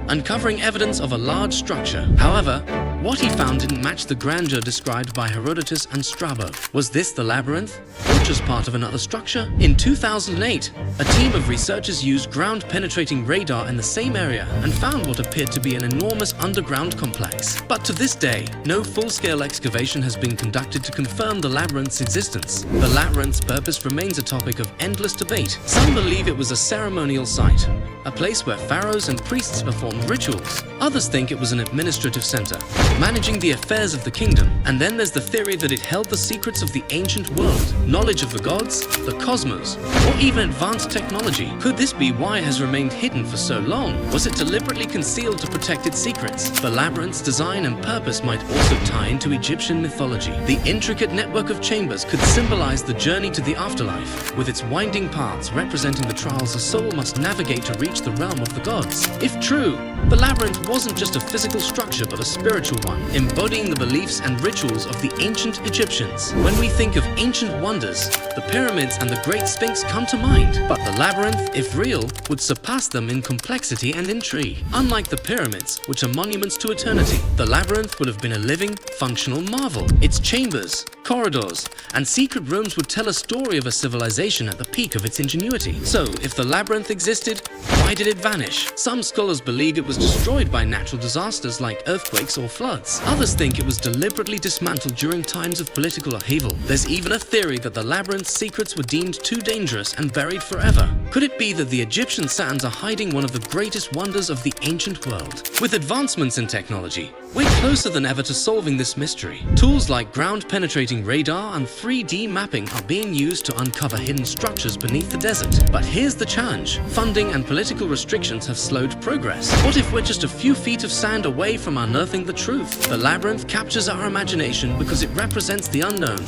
uncovering evidence of a large structure. However, what he found didn't match the grandeur described by Herodotus and Strabo. Was this the labyrinth, or just part of another structure? In 2008, a team of researchers used ground-penetrating radar in the same area and found what appeared to be an enormous underground complex. But to this day, no full-scale excavation has been conducted to confirm the labyrinth's existence. The labyrinth's purpose remains a topic of endless debate. Some believe it was a ceremonial site, a place where pharaohs and priests performed rituals. Others think it was an administrative center, managing the affairs of the kingdom. And then there's the theory that it held the secrets of the ancient world, knowledge of the gods, the cosmos, or even advanced technology. Could this be why it has remained hidden for so long? Was it deliberately concealed to protect its secrets? The labyrinth's design and purpose might also tie into Egyptian mythology. The intricate network of chambers could symbolize the journey to the afterlife, with its winding paths representing the trials a soul must navigate to reach the realm of the gods. If true, the labyrinth wasn't just a physical structure but a spiritual one, embodying the beliefs and rituals of the ancient Egyptians. When we think of ancient wonders, the pyramids and the Great Sphinx come to mind, but the labyrinth, if real, would surpass them in complexity and intrigue. Unlike the pyramids, which are monuments to eternity, the labyrinth would have been a living, functional marvel. Its chambers, corridors, and secret rooms would tell a story of a civilization at the peak of its ingenuity. So, if the labyrinth existed, why did it vanish? Some scholars believe it was destroyed by natural disasters like earthquakes or floods. Others think it was deliberately dismantled during times of political upheaval. There's even a theory that the labyrinth's secrets were deemed too dangerous and buried forever. Could it be that the Egyptian sands are hiding one of the greatest wonders of the ancient world? With advancements in technology, we're closer than ever to solving this mystery. Tools like ground-penetrating groundbreaking radar and 3D mapping are being used to uncover hidden structures beneath the desert. But here's the challenge. Funding and political restrictions have slowed progress. What if we're just a few feet of sand away from unearthing the truth? The labyrinth captures our imagination because it represents the unknown.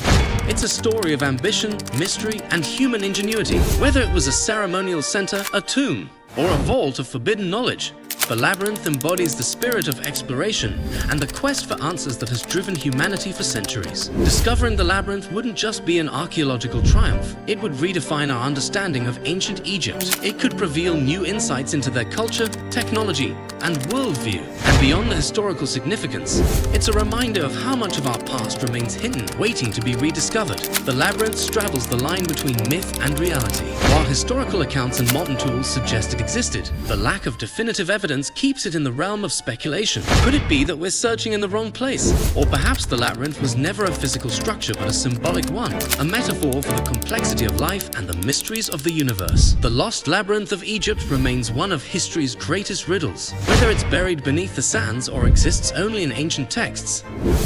It's a story of ambition, mystery, and human ingenuity. Whether it was a ceremonial center, a tomb, or a vault of forbidden knowledge, the labyrinth embodies the spirit of exploration and the quest for answers that has driven humanity for centuries. Discovering the labyrinth wouldn't just be an archaeological triumph, it would redefine our understanding of ancient Egypt. It could reveal new insights into their culture, technology, and worldview. And beyond the historical significance, it's a reminder of how much of our past remains hidden, waiting to be rediscovered. The labyrinth straddles the line between myth and reality. While historical accounts and modern tools suggest it existed, the lack of definitive evidence keeps it in the realm of speculation. Could it be that we're searching in the wrong place? Or perhaps the labyrinth was never a physical structure but a symbolic one, a metaphor for the complexity of life and the mysteries of the universe. The lost labyrinth of Egypt remains one of history's greatest riddles. Whether it's buried beneath the sands or exists only in ancient texts,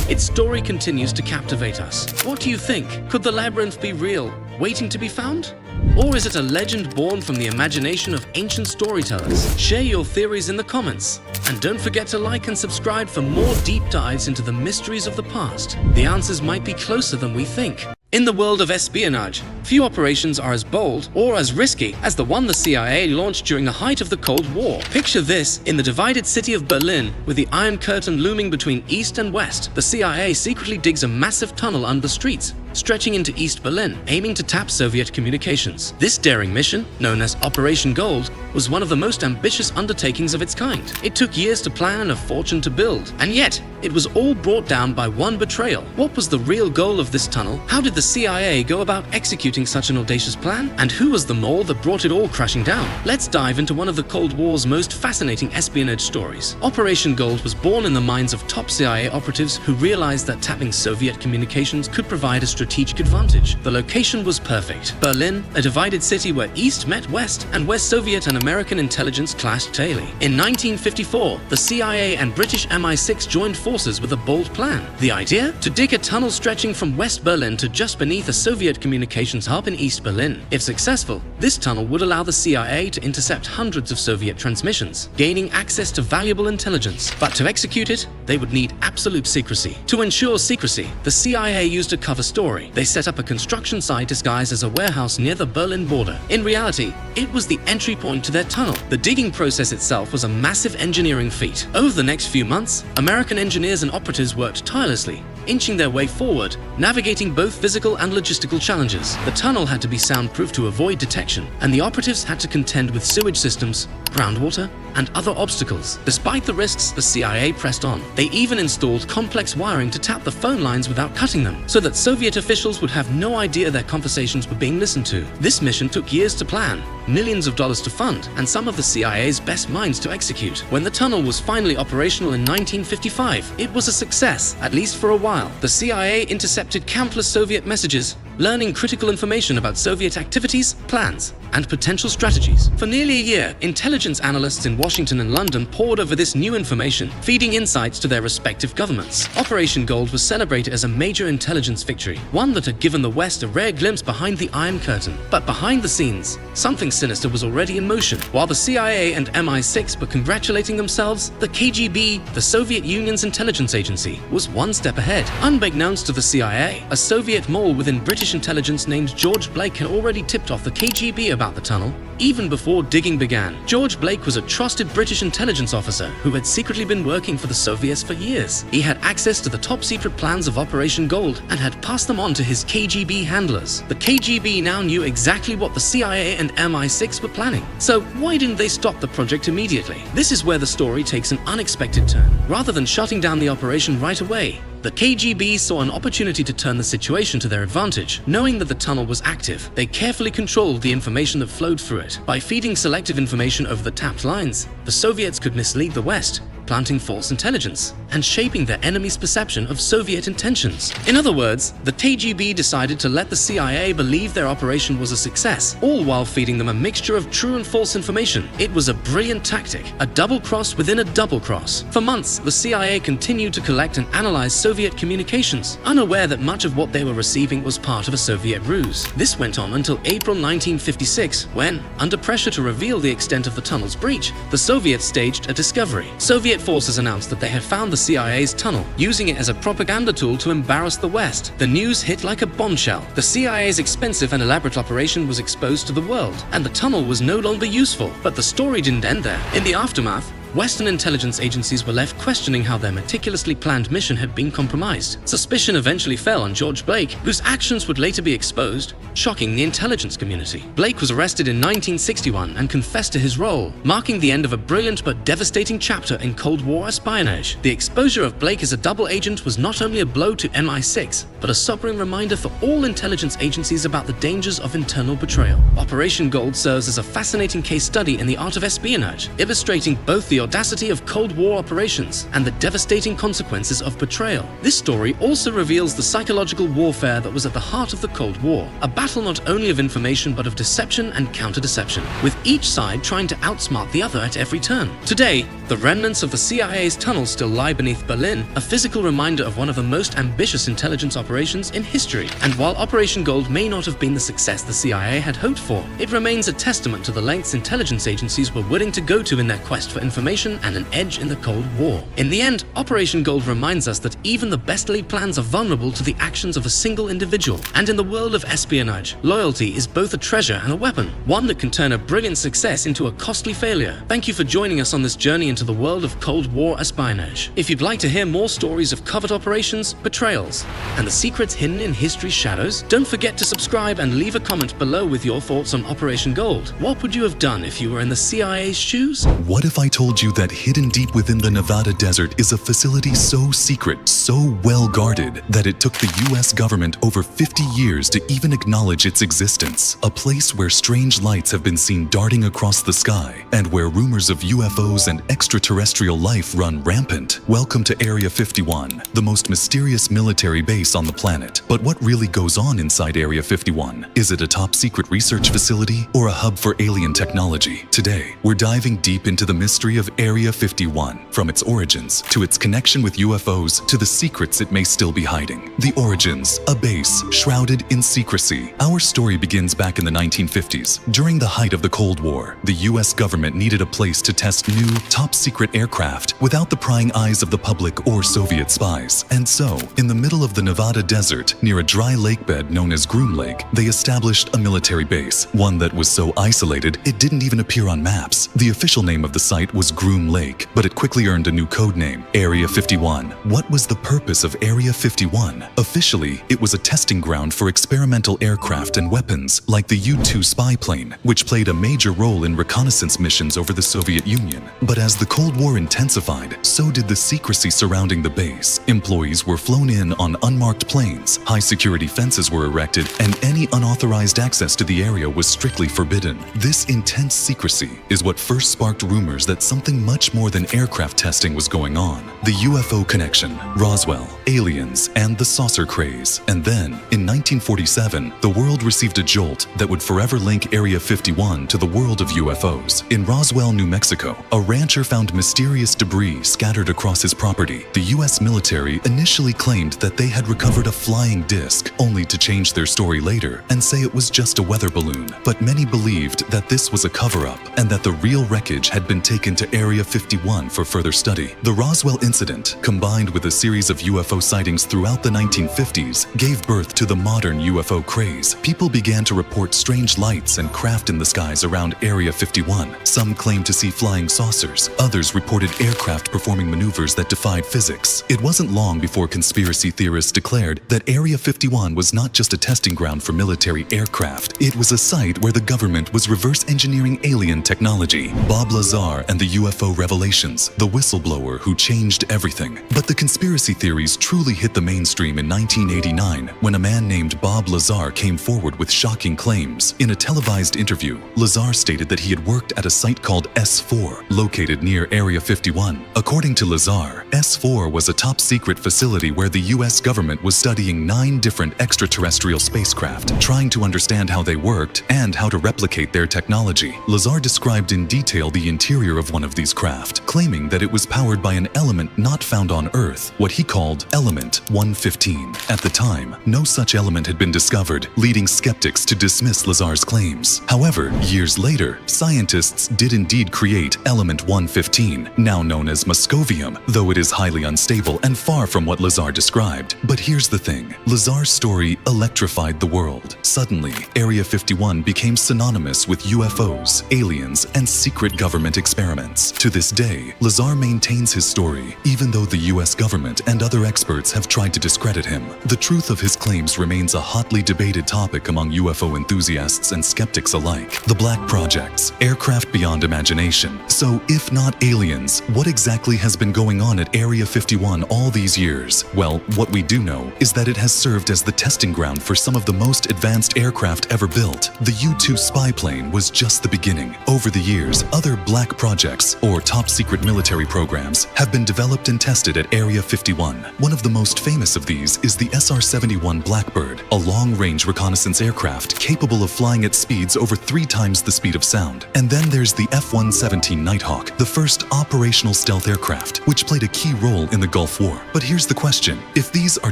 its story continues to captivate us. What do you think? Could the labyrinth be real, waiting to be found? Or is it a legend born from the imagination of ancient storytellers? Share your theories in the comments. And don't forget to like and subscribe for more deep dives into the mysteries of the past. The answers might be closer than we think. In the world of espionage, few operations are as bold or as risky as the one the CIA launched during the height of the Cold War. Picture this: in the divided city of Berlin, with the Iron Curtain looming between East and West, the CIA secretly digs a massive tunnel under the streets, stretching into East Berlin, aiming to tap Soviet communications. This daring mission, known as Operation Gold, was one of the most ambitious undertakings of its kind. It took years to plan and a fortune to build, and yet it was all brought down by one betrayal. What was the real goal of this tunnel? How did the CIA go about executing such an audacious plan? And who was the mole that brought it all crashing down? Let's dive into one of the Cold War's most fascinating espionage stories. Operation Gold was born in the minds of top CIA operatives who realized that tapping Soviet communications could provide a strategic advantage. The location was perfect. Berlin, a divided city where East met West and where Soviet and American intelligence clashed daily. In 1954, the CIA and British MI6 joined forces with a bold plan. The idea? To dig a tunnel stretching from West Berlin to just beneath a Soviet communications hub in East Berlin. If successful, this tunnel would allow the CIA to intercept hundreds of Soviet transmissions, gaining access to valuable intelligence. But to execute it, they would need absolute secrecy. To ensure secrecy, the CIA used a cover story. They set up a construction site disguised as a warehouse near the Berlin border. In reality, it was the entry point to their tunnel. The digging process itself was a massive engineering feat. Over the next few months, American engineers and operatives worked tirelessly, inching their way forward, navigating both physical and logistical challenges. The tunnel had to be soundproof to avoid detection, and the operatives had to contend with sewage systems, groundwater, and other obstacles. Despite the risks, the CIA pressed on. They even installed complex wiring to tap the phone lines without cutting them, so that Soviet officials would have no idea their conversations were being listened to. This mission took years to plan, millions of dollars to fund, and some of the CIA's best minds to execute. When the tunnel was finally operational in 1955, it was a success, at least for a while. The CIA intercepted countless Soviet messages, learning critical information about Soviet activities, plans, and potential strategies. For nearly a year, intelligence analysts in Washington and London pored over this new information, feeding insights to their respective governments. Operation Gold was celebrated as a major intelligence victory, one that had given the West a rare glimpse behind the Iron Curtain. But behind the scenes, something sinister was already in motion. While the CIA and MI6 were congratulating themselves, the KGB, the Soviet Union's intelligence agency, was one step ahead. Unbeknownst to the CIA, a Soviet mole within British intelligence named George Blake had already tipped off the KGB about the tunnel, even before digging began. George Blake was a trusted British intelligence officer who had secretly been working for the Soviets for years. He had access to the top-secret plans of Operation Gold and had passed them on to his KGB handlers. The KGB now knew exactly what the CIA and MI6 were planning. So why didn't they stop the project immediately? This is where the story takes an unexpected turn. Rather than shutting down the operation right away, the KGB saw an opportunity to turn the situation to their advantage. Knowing that the tunnel was active, they carefully controlled the information that flowed through it. By feeding selective information over the tapped lines, the Soviets could mislead the West, planting false intelligence and shaping their enemy's perception of Soviet intentions. In other words, the KGB decided to let the CIA believe their operation was a success, all while feeding them a mixture of true and false information. It was a brilliant tactic, a double cross within a double cross. For months, the CIA continued to collect and analyze Soviet communications, unaware that much of what they were receiving was part of a Soviet ruse. This went on until April 1956, when, under pressure to reveal the extent of the tunnel's breach, the Soviets staged a discovery. Soviet forces announced that they had found the CIA's tunnel, using it as a propaganda tool to embarrass the West. The news hit like a bombshell. The CIA's expensive and elaborate operation was exposed to the world, and the tunnel was no longer useful. But the story didn't end there. In the aftermath, Western intelligence agencies were left questioning how their meticulously planned mission had been compromised. Suspicion eventually fell on George Blake, whose actions would later be exposed, shocking the intelligence community. Blake was arrested in 1961 and confessed to his role, marking the end of a brilliant but devastating chapter in Cold War espionage. The exposure of Blake as a double agent was not only a blow to MI6, but a sobering reminder for all intelligence agencies about the dangers of internal betrayal. Operation Gold serves as a fascinating case study in the art of espionage, illustrating both the audacity of Cold War operations and the devastating consequences of betrayal. This story also reveals the psychological warfare that was at the heart of the Cold War, a battle not only of information but of deception and counter-deception, with each side trying to outsmart the other at every turn. Today, the remnants of the CIA's tunnel still lie beneath Berlin, a physical reminder of one of the most ambitious intelligence operations in history. And while Operation Gold may not have been the success the CIA had hoped for, it remains a testament to the lengths intelligence agencies were willing to go to in their quest for information and an edge in the Cold War. In the end, Operation Gold reminds us that even the best laid plans are vulnerable to the actions of a single individual. And in the world of espionage, loyalty is both a treasure and a weapon, one that can turn a brilliant success into a costly failure. Thank you for joining us on this journey into the world of Cold War espionage. If you'd like to hear more stories of covert operations, betrayals, and the secrets hidden in history's shadows, don't forget to subscribe and leave a comment below with your thoughts on Operation Gold. What would you have done if you were in the CIA's shoes? What if I told you that hidden deep within the Nevada desert is a facility so secret, so well guarded, that it took the US government over 50 years to even acknowledge its existence? A place where strange lights have been seen darting across the sky, and where rumors of UFOs and extraterrestrial life run rampant. Welcome to Area 51, the most mysterious military base on the planet. But what really goes on inside Area 51? Is it a top secret research facility or a hub for alien technology? Today, we're diving deep into the mystery of Area 51, from its origins to its connection with UFOs to the secrets it may still be hiding. The origins, a base shrouded in secrecy. Our story begins back in the 1950s. During the height of the Cold War, the US government needed a place to test new, top-secret aircraft without the prying eyes of the public or Soviet spies. And so, in the middle of the Nevada desert, near a dry lakebed known as Groom Lake, they established a military base, one that was so isolated it didn't even appear on maps. The official name of the site was Groom Lake, but it quickly earned a new code name, Area 51. What was the purpose of Area 51? Officially, it was a testing ground for experimental aircraft and weapons like the U-2 spy plane, which played a major role in reconnaissance missions over the Soviet Union. But as the Cold War intensified, so did the secrecy surrounding the base. Employees were flown in on unmarked planes, high-security fences were erected, and any unauthorized access to the area was strictly forbidden. This intense secrecy is what first sparked rumors that something much more than aircraft testing was going on. The UFO connection, Roswell, aliens, and the saucer craze. And then, in 1947, the world received a jolt that would forever link Area 51 to the world of UFOs. In Roswell, New Mexico, a rancher found mysterious debris scattered across his property. The US military initially claimed that they had recovered a flying disc, only to change their story later and say it was just a weather balloon. But many believed that this was a cover-up and that the real wreckage had been taken to Area 51 for further study. The Roswell incident, combined with a series of UFO sightings throughout the 1950s, gave birth to the modern UFO craze. People began to report strange lights and craft in the skies around Area 51. Some claimed to see flying saucers. Others reported aircraft performing maneuvers that defied physics. It wasn't long before conspiracy theorists declared that Area 51 was not just a testing ground for military aircraft. It was a site where the government was reverse engineering alien technology. Bob Lazar and the UFO revelations, the whistleblower who changed everything. But the conspiracy theories truly hit the mainstream in 1989 when a man named Bob Lazar came forward with shocking claims. In a televised interview, Lazar stated that he had worked at a site called S4, located near near Area 51. According to Lazar, S4 was a top-secret facility where the US government was studying 9 different extraterrestrial spacecraft, trying to understand how they worked and how to replicate their technology. Lazar described in detail the interior of one of these craft, claiming that it was powered by an element not found on Earth, what he called Element 115. At the time, no such element had been discovered, leading skeptics to dismiss Lazar's claims. However, years later, scientists did indeed create Element 115, now known as Moscovium, though it is highly unstable and far from what Lazar described. But here's the thing, Lazar's story electrified the world. Suddenly, Area 51 became synonymous with UFOs, aliens, and secret government experiments. To this day, Lazar maintains his story, even though the US government and other experts have tried to discredit him. The truth of his claims remains a hotly debated topic among UFO enthusiasts and skeptics alike. The Black Projects, aircraft beyond imagination. So, if not aliens, what exactly has been going on at Area 51 all these years? Well, what we do know is that it has served as the testing ground for some of the most advanced aircraft ever built. The U-2 spy plane was just the beginning. Over the years, other Black Projects, or top-secret military programs, have been developed and tested at Area 51. One of the most famous of these is the SR-71 Blackbird, a long-range reconnaissance aircraft capable of flying at speeds over 3 times the speed of sound. And then there's the F-117 Nighthawk, the first operational stealth aircraft, which played a key role in the Gulf War. But here's the question, if these are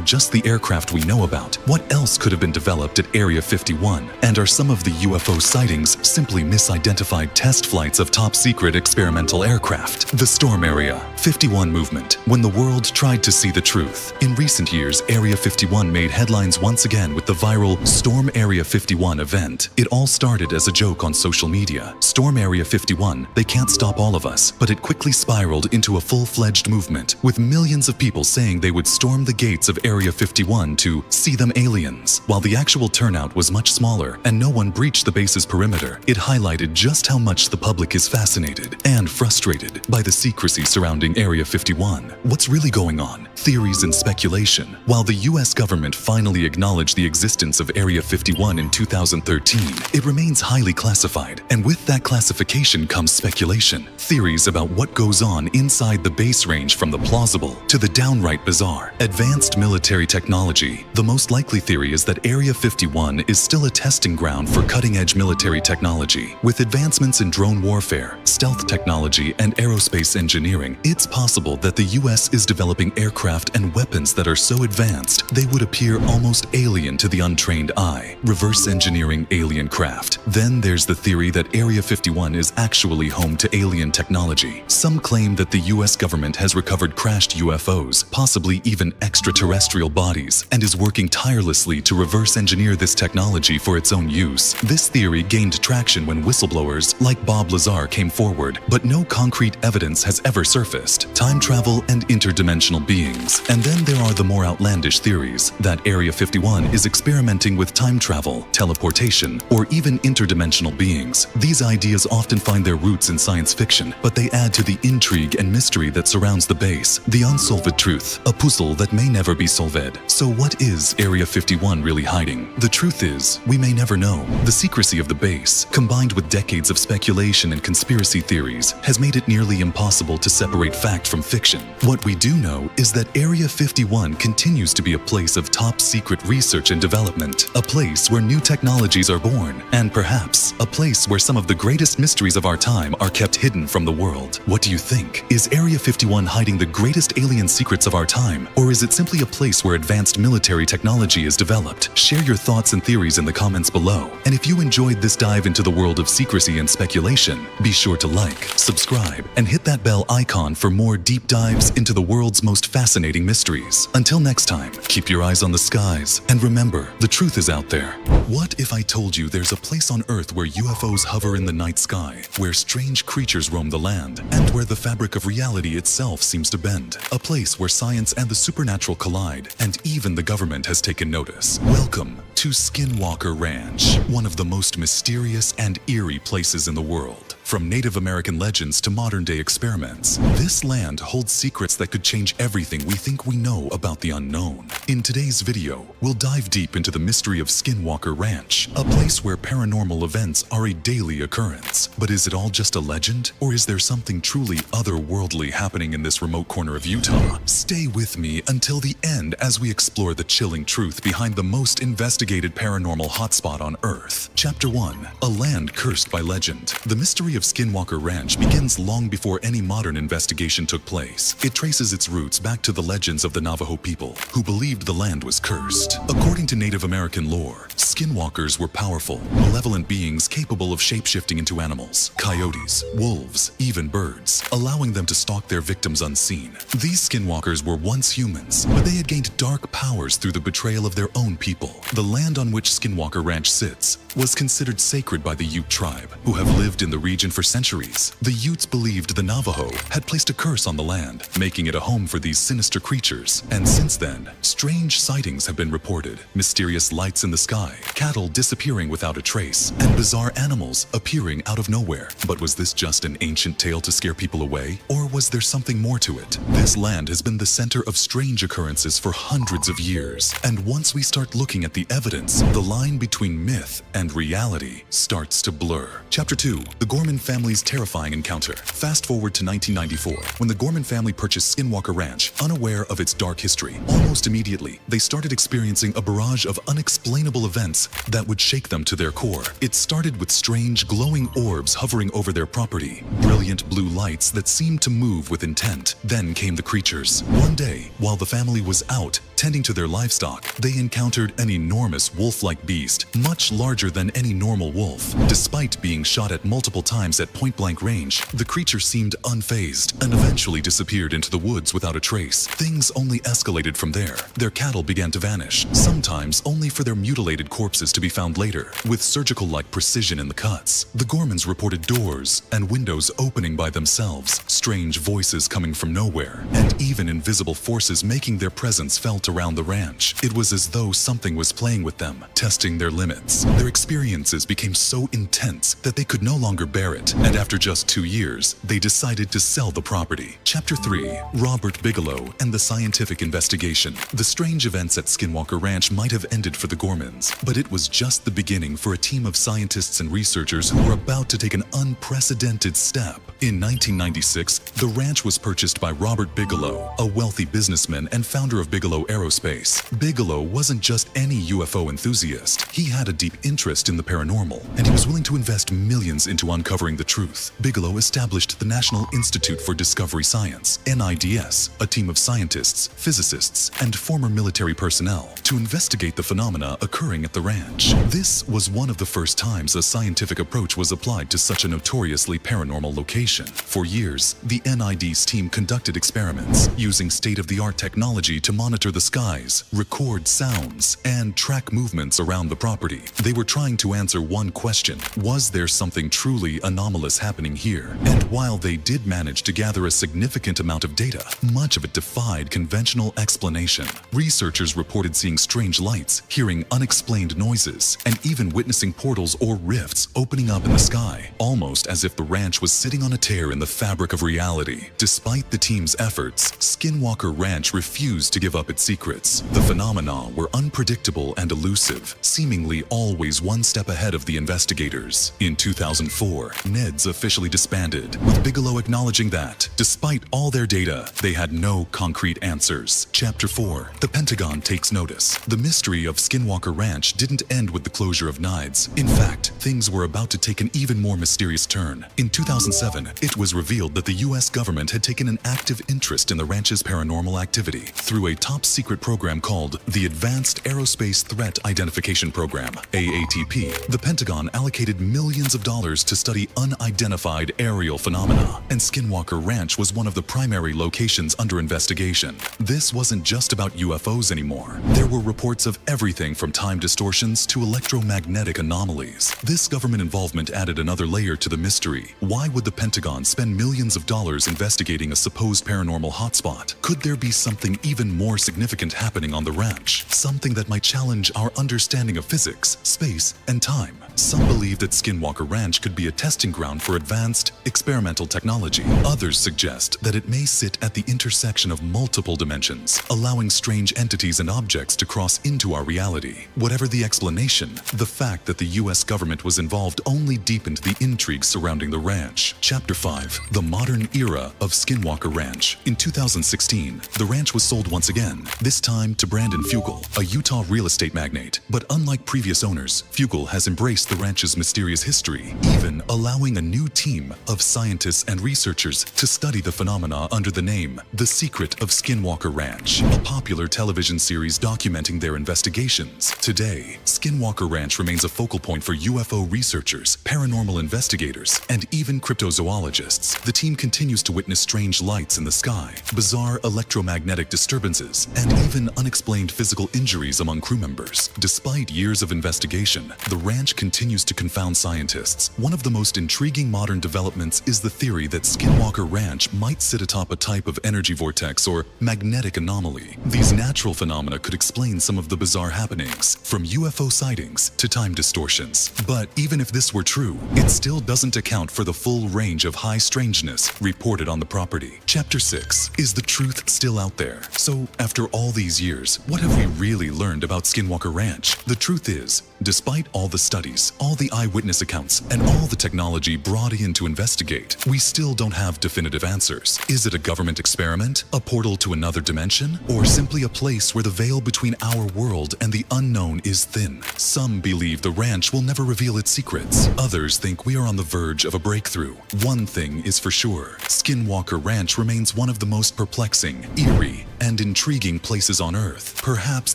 just the aircraft we know about, what else could have been developed at Area 51? And are some of the UFO sightings simply misidentified test flights of top-secret experimental aircraft? The Storm Area 51 movement, when the world tried to see the truth. In recent years, Area 51 made headlines once again with the viral Storm Area 51 event. It all started as a joke on social media. Storm Area 51, they can't stop all of us, but it quickly spiraled into a full-fledged movement, with millions of people saying they would storm the gates of Area 51 to see them aliens. While the actual turnout was much smaller and no one breached the base's perimeter, it highlighted just how much the public is fascinated and frustrated by the secrecy surrounding Area 51. What's really going on? Theories and speculation. While the US government finally acknowledged the existence of Area 51 in 2013, it remains highly classified, and with that classification comes speculation. Theories about what goes on inside the base range from the plausible to the downright bizarre. Advanced military technology. The most likely theory is that Area 51 is still a testing ground for cutting-edge military technology. With advancements in drone warfare, stealth technology, and aerospace engineering, it's possible that the US is developing aircraft and weapons that are so advanced they would appear almost alien to the untrained eye. Reverse engineering alien craft. Then there's the theory that Area 51 is actually home to alien technology. Some claim that the US government has recovered crashed UFOs, possibly even extraterrestrial bodies, and is working tirelessly to reverse engineer this technology for its own use. This theory gained traction when whistleblowers like Bob Lazar came forward, but no concrete evidence has ever surfaced. Time travel and interdimensional beings. And then there are the more outlandish theories that Area 51 is experimenting with time travel, teleportation, or even interdimensional beings. These ideas often find their roots in science fiction, but they add to the intrigue and mystery that surrounds the base. The unsolved truth, a puzzle that may never be solved. So what is Area 51 really hiding? The truth is, we may never know. The secrecy of the base, combined with decades of speculation and conspiracy theories, has made it nearly impossible to separate fact from fiction. What we do know is that Area 51 continues to be a place of top-secret research and development, a place where new technologies are born, and perhaps a place where some of the greatest mysteries of our time are kept hidden from the world. What do you think? Is Area 51 hiding the greatest alien secrets of our time, or is it simply a place where advanced military technology is developed? Share your thoughts and theories in the comments below. And if you enjoyed this dive into the world of secrecy and speculation, be sure to like, subscribe, and hit that bell icon for more deep dives into the world's most fascinating mysteries. Until next time, keep your eyes on the skies, and remember, the truth is out there. What if I told you there's a place on Earth where UFOs hover in the night sky, where strange creatures roam the land, and where the fabric of reality itself seems to bend? A place where science and the supernatural collide, and even the government has taken notice. Welcome to Skinwalker Ranch, one of the most mysterious and eerie places in the world. From Native American legends to modern-day experiments, this land holds secrets that could change everything we think we know about the unknown. In today's video, we'll dive deep into the mystery of Skinwalker Ranch, a place where paranormal events are a daily occurrence. But is it all just a legend, or is there something truly otherworldly happening in this remote corner of Utah? Stay with me until the end as we explore the chilling truth behind the most investigated paranormal hotspot on Earth. Chapter 1. A Land Cursed by Legend. The mystery of Skinwalker Ranch begins long before any modern investigation took place. It traces its roots back to the legends of the Navajo people, who believed the land was cursed. According to Native American lore, skinwalkers were powerful, malevolent beings capable of shapeshifting into animals, coyotes, wolves, even birds, allowing them to stalk their victims unseen. These skinwalkers were once humans, but they had gained dark powers through the betrayal of their own people. The land on which Skinwalker Ranch sits was considered sacred by the Ute tribe, who have lived in the region for centuries. The Utes believed the Navajo had placed a curse on the land, making it a home for these sinister creatures. And since then, strange sightings have been reported. Mysterious lights in the sky, cattle disappearing without a trace, and bizarre animals appearing out of nowhere. But was this just an ancient tale to scare people away? Or was there something more to it? This land has been the center of strange occurrences for hundreds of years. And once we start looking at the evidence, the line between myth and reality starts to blur. Chapter 2. The Gorman family's terrifying encounter. Fast forward to 1994, when the Gorman family purchased Skinwalker Ranch, unaware of its dark history. Almost immediately, they started experiencing a barrage of unexplainable events that would shake them to their core. It started with strange, glowing orbs hovering over their property, brilliant blue lights that seemed to move with intent. Then came the creatures. One day, while the family was out tending to their livestock, they encountered an enormous wolf-like beast, much larger than any normal wolf. Despite being shot at multiple times at point-blank range, the creature seemed unfazed and eventually disappeared into the woods without a trace. Things only escalated from there. Their cattle began to vanish, sometimes only for their mutilated corpses to be found later, with surgical-like precision in the cuts. The Gormans reported doors and windows opening by themselves, strange voices coming from nowhere, and even invisible forces making their presence felt around the ranch. It was as though something was playing with them, testing their limits. Their experiences became so intense that they could no longer bear it, and after just 2 years, they decided to sell the property. Chapter 3. Robert Bigelow and the Scientific Investigation. The strange events at Skinwalker Ranch might have ended for the Gormans, but it was just the beginning for a team of scientists and researchers who were about to take an unprecedented step. In 1996, the ranch was purchased by Robert Bigelow, a wealthy businessman and founder of Bigelow Aerospace. Bigelow wasn't just any UFO enthusiast. He had a deep interest in the paranormal, and he was willing to invest millions into uncovering the truth. Bigelow established the National Institute for Discovery Science, NIDS, a team of scientists, physicists, and former military personnel to investigate the phenomena occurring at the ranch. This was one of the first times a scientific approach was applied to such a notoriously paranormal location. For years, the NIDS team conducted experiments using state-of-the-art technology to monitor the skies, record sounds, and track movements around the property. They were trying to answer one question: was there something truly anomalous happening here? And while they did manage to gather a significant amount of data, much of it defied conventional explanation. Researchers reported seeing strange lights, hearing unexplained noises, and even witnessing portals or rifts opening up in the sky, almost as if the ranch was sitting on a tear in the fabric of reality. Despite the team's efforts, Skinwalker Ranch refused to give up its secrets. The phenomena were unpredictable and elusive, seemingly always one step ahead of the investigators. In 2004, NEDS officially disbanded, with Bigelow acknowledging that, despite all their data, they had no concrete answers. Chapter 4. The Pentagon takes notice. The mystery of Skinwalker Ranch didn't end with the closure of NIDS. In fact, things were about to take an even more mysterious turn. In 2007, it was revealed that the US government had taken an active interest in the ranch's paranormal activity through a top-secret program called the Advanced Aerospace Threat Identification Program, AATP. The Pentagon allocated millions of dollars to study unidentified aerial phenomena, and Skinwalker Ranch was one of the primary locations under investigation. This wasn't just about UFOs anymore. There were reports of everything from time distortions to electromagnetic anomalies. This government involvement added another layer to the mystery. Why would the Pentagon spend millions of dollars investigating a supposed paranormal hotspot? Could there be something even more significant significant happening on the ranch, something that might challenge our understanding of physics, space, and time. Some believe that Skinwalker Ranch could be a testing ground for advanced, experimental technology. Others suggest that it may sit at the intersection of multiple dimensions, allowing strange entities and objects to cross into our reality. Whatever the explanation, the fact that the US government was involved only deepened the intrigue surrounding the ranch. Chapter 5. The Modern Era of Skinwalker Ranch. In 2016, the ranch was sold once again, this time to Brandon Fugel, a Utah real estate magnate. But unlike previous owners, Fugel has embraced the ranch's mysterious history, even allowing a new team of scientists and researchers to study the phenomena under the name The Secret of Skinwalker Ranch, a popular television series documenting their investigations. Today, Skinwalker Ranch remains a focal point for UFO researchers, paranormal investigators, and even cryptozoologists. The team continues to witness strange lights in the sky, bizarre electromagnetic disturbances, and even unexplained physical injuries among crew members. Despite years of investigation, the ranch continues to confound scientists. One of the most intriguing modern developments is the theory that Skinwalker Ranch might sit atop a type of energy vortex or magnetic anomaly. These natural phenomena could explain some of the bizarre happenings, from UFO sightings to time distortions. But even if this were true, it still doesn't account for the full range of high strangeness reported on the property. Chapter 6. Is the truth still out there? So, after all these years, what have we really learned about Skinwalker Ranch? The truth is, despite all the studies, all the eyewitness accounts, and all the technology brought in to investigate, we still don't have definitive answers. Is it a government experiment, a portal to another dimension, or simply a place where the veil between our world and the unknown is thin? Some believe the ranch will never reveal its secrets. Others think we are on the verge of a breakthrough. One thing is for sure, Skinwalker Ranch remains one of the most perplexing, eerie, and intriguing places on Earth. Perhaps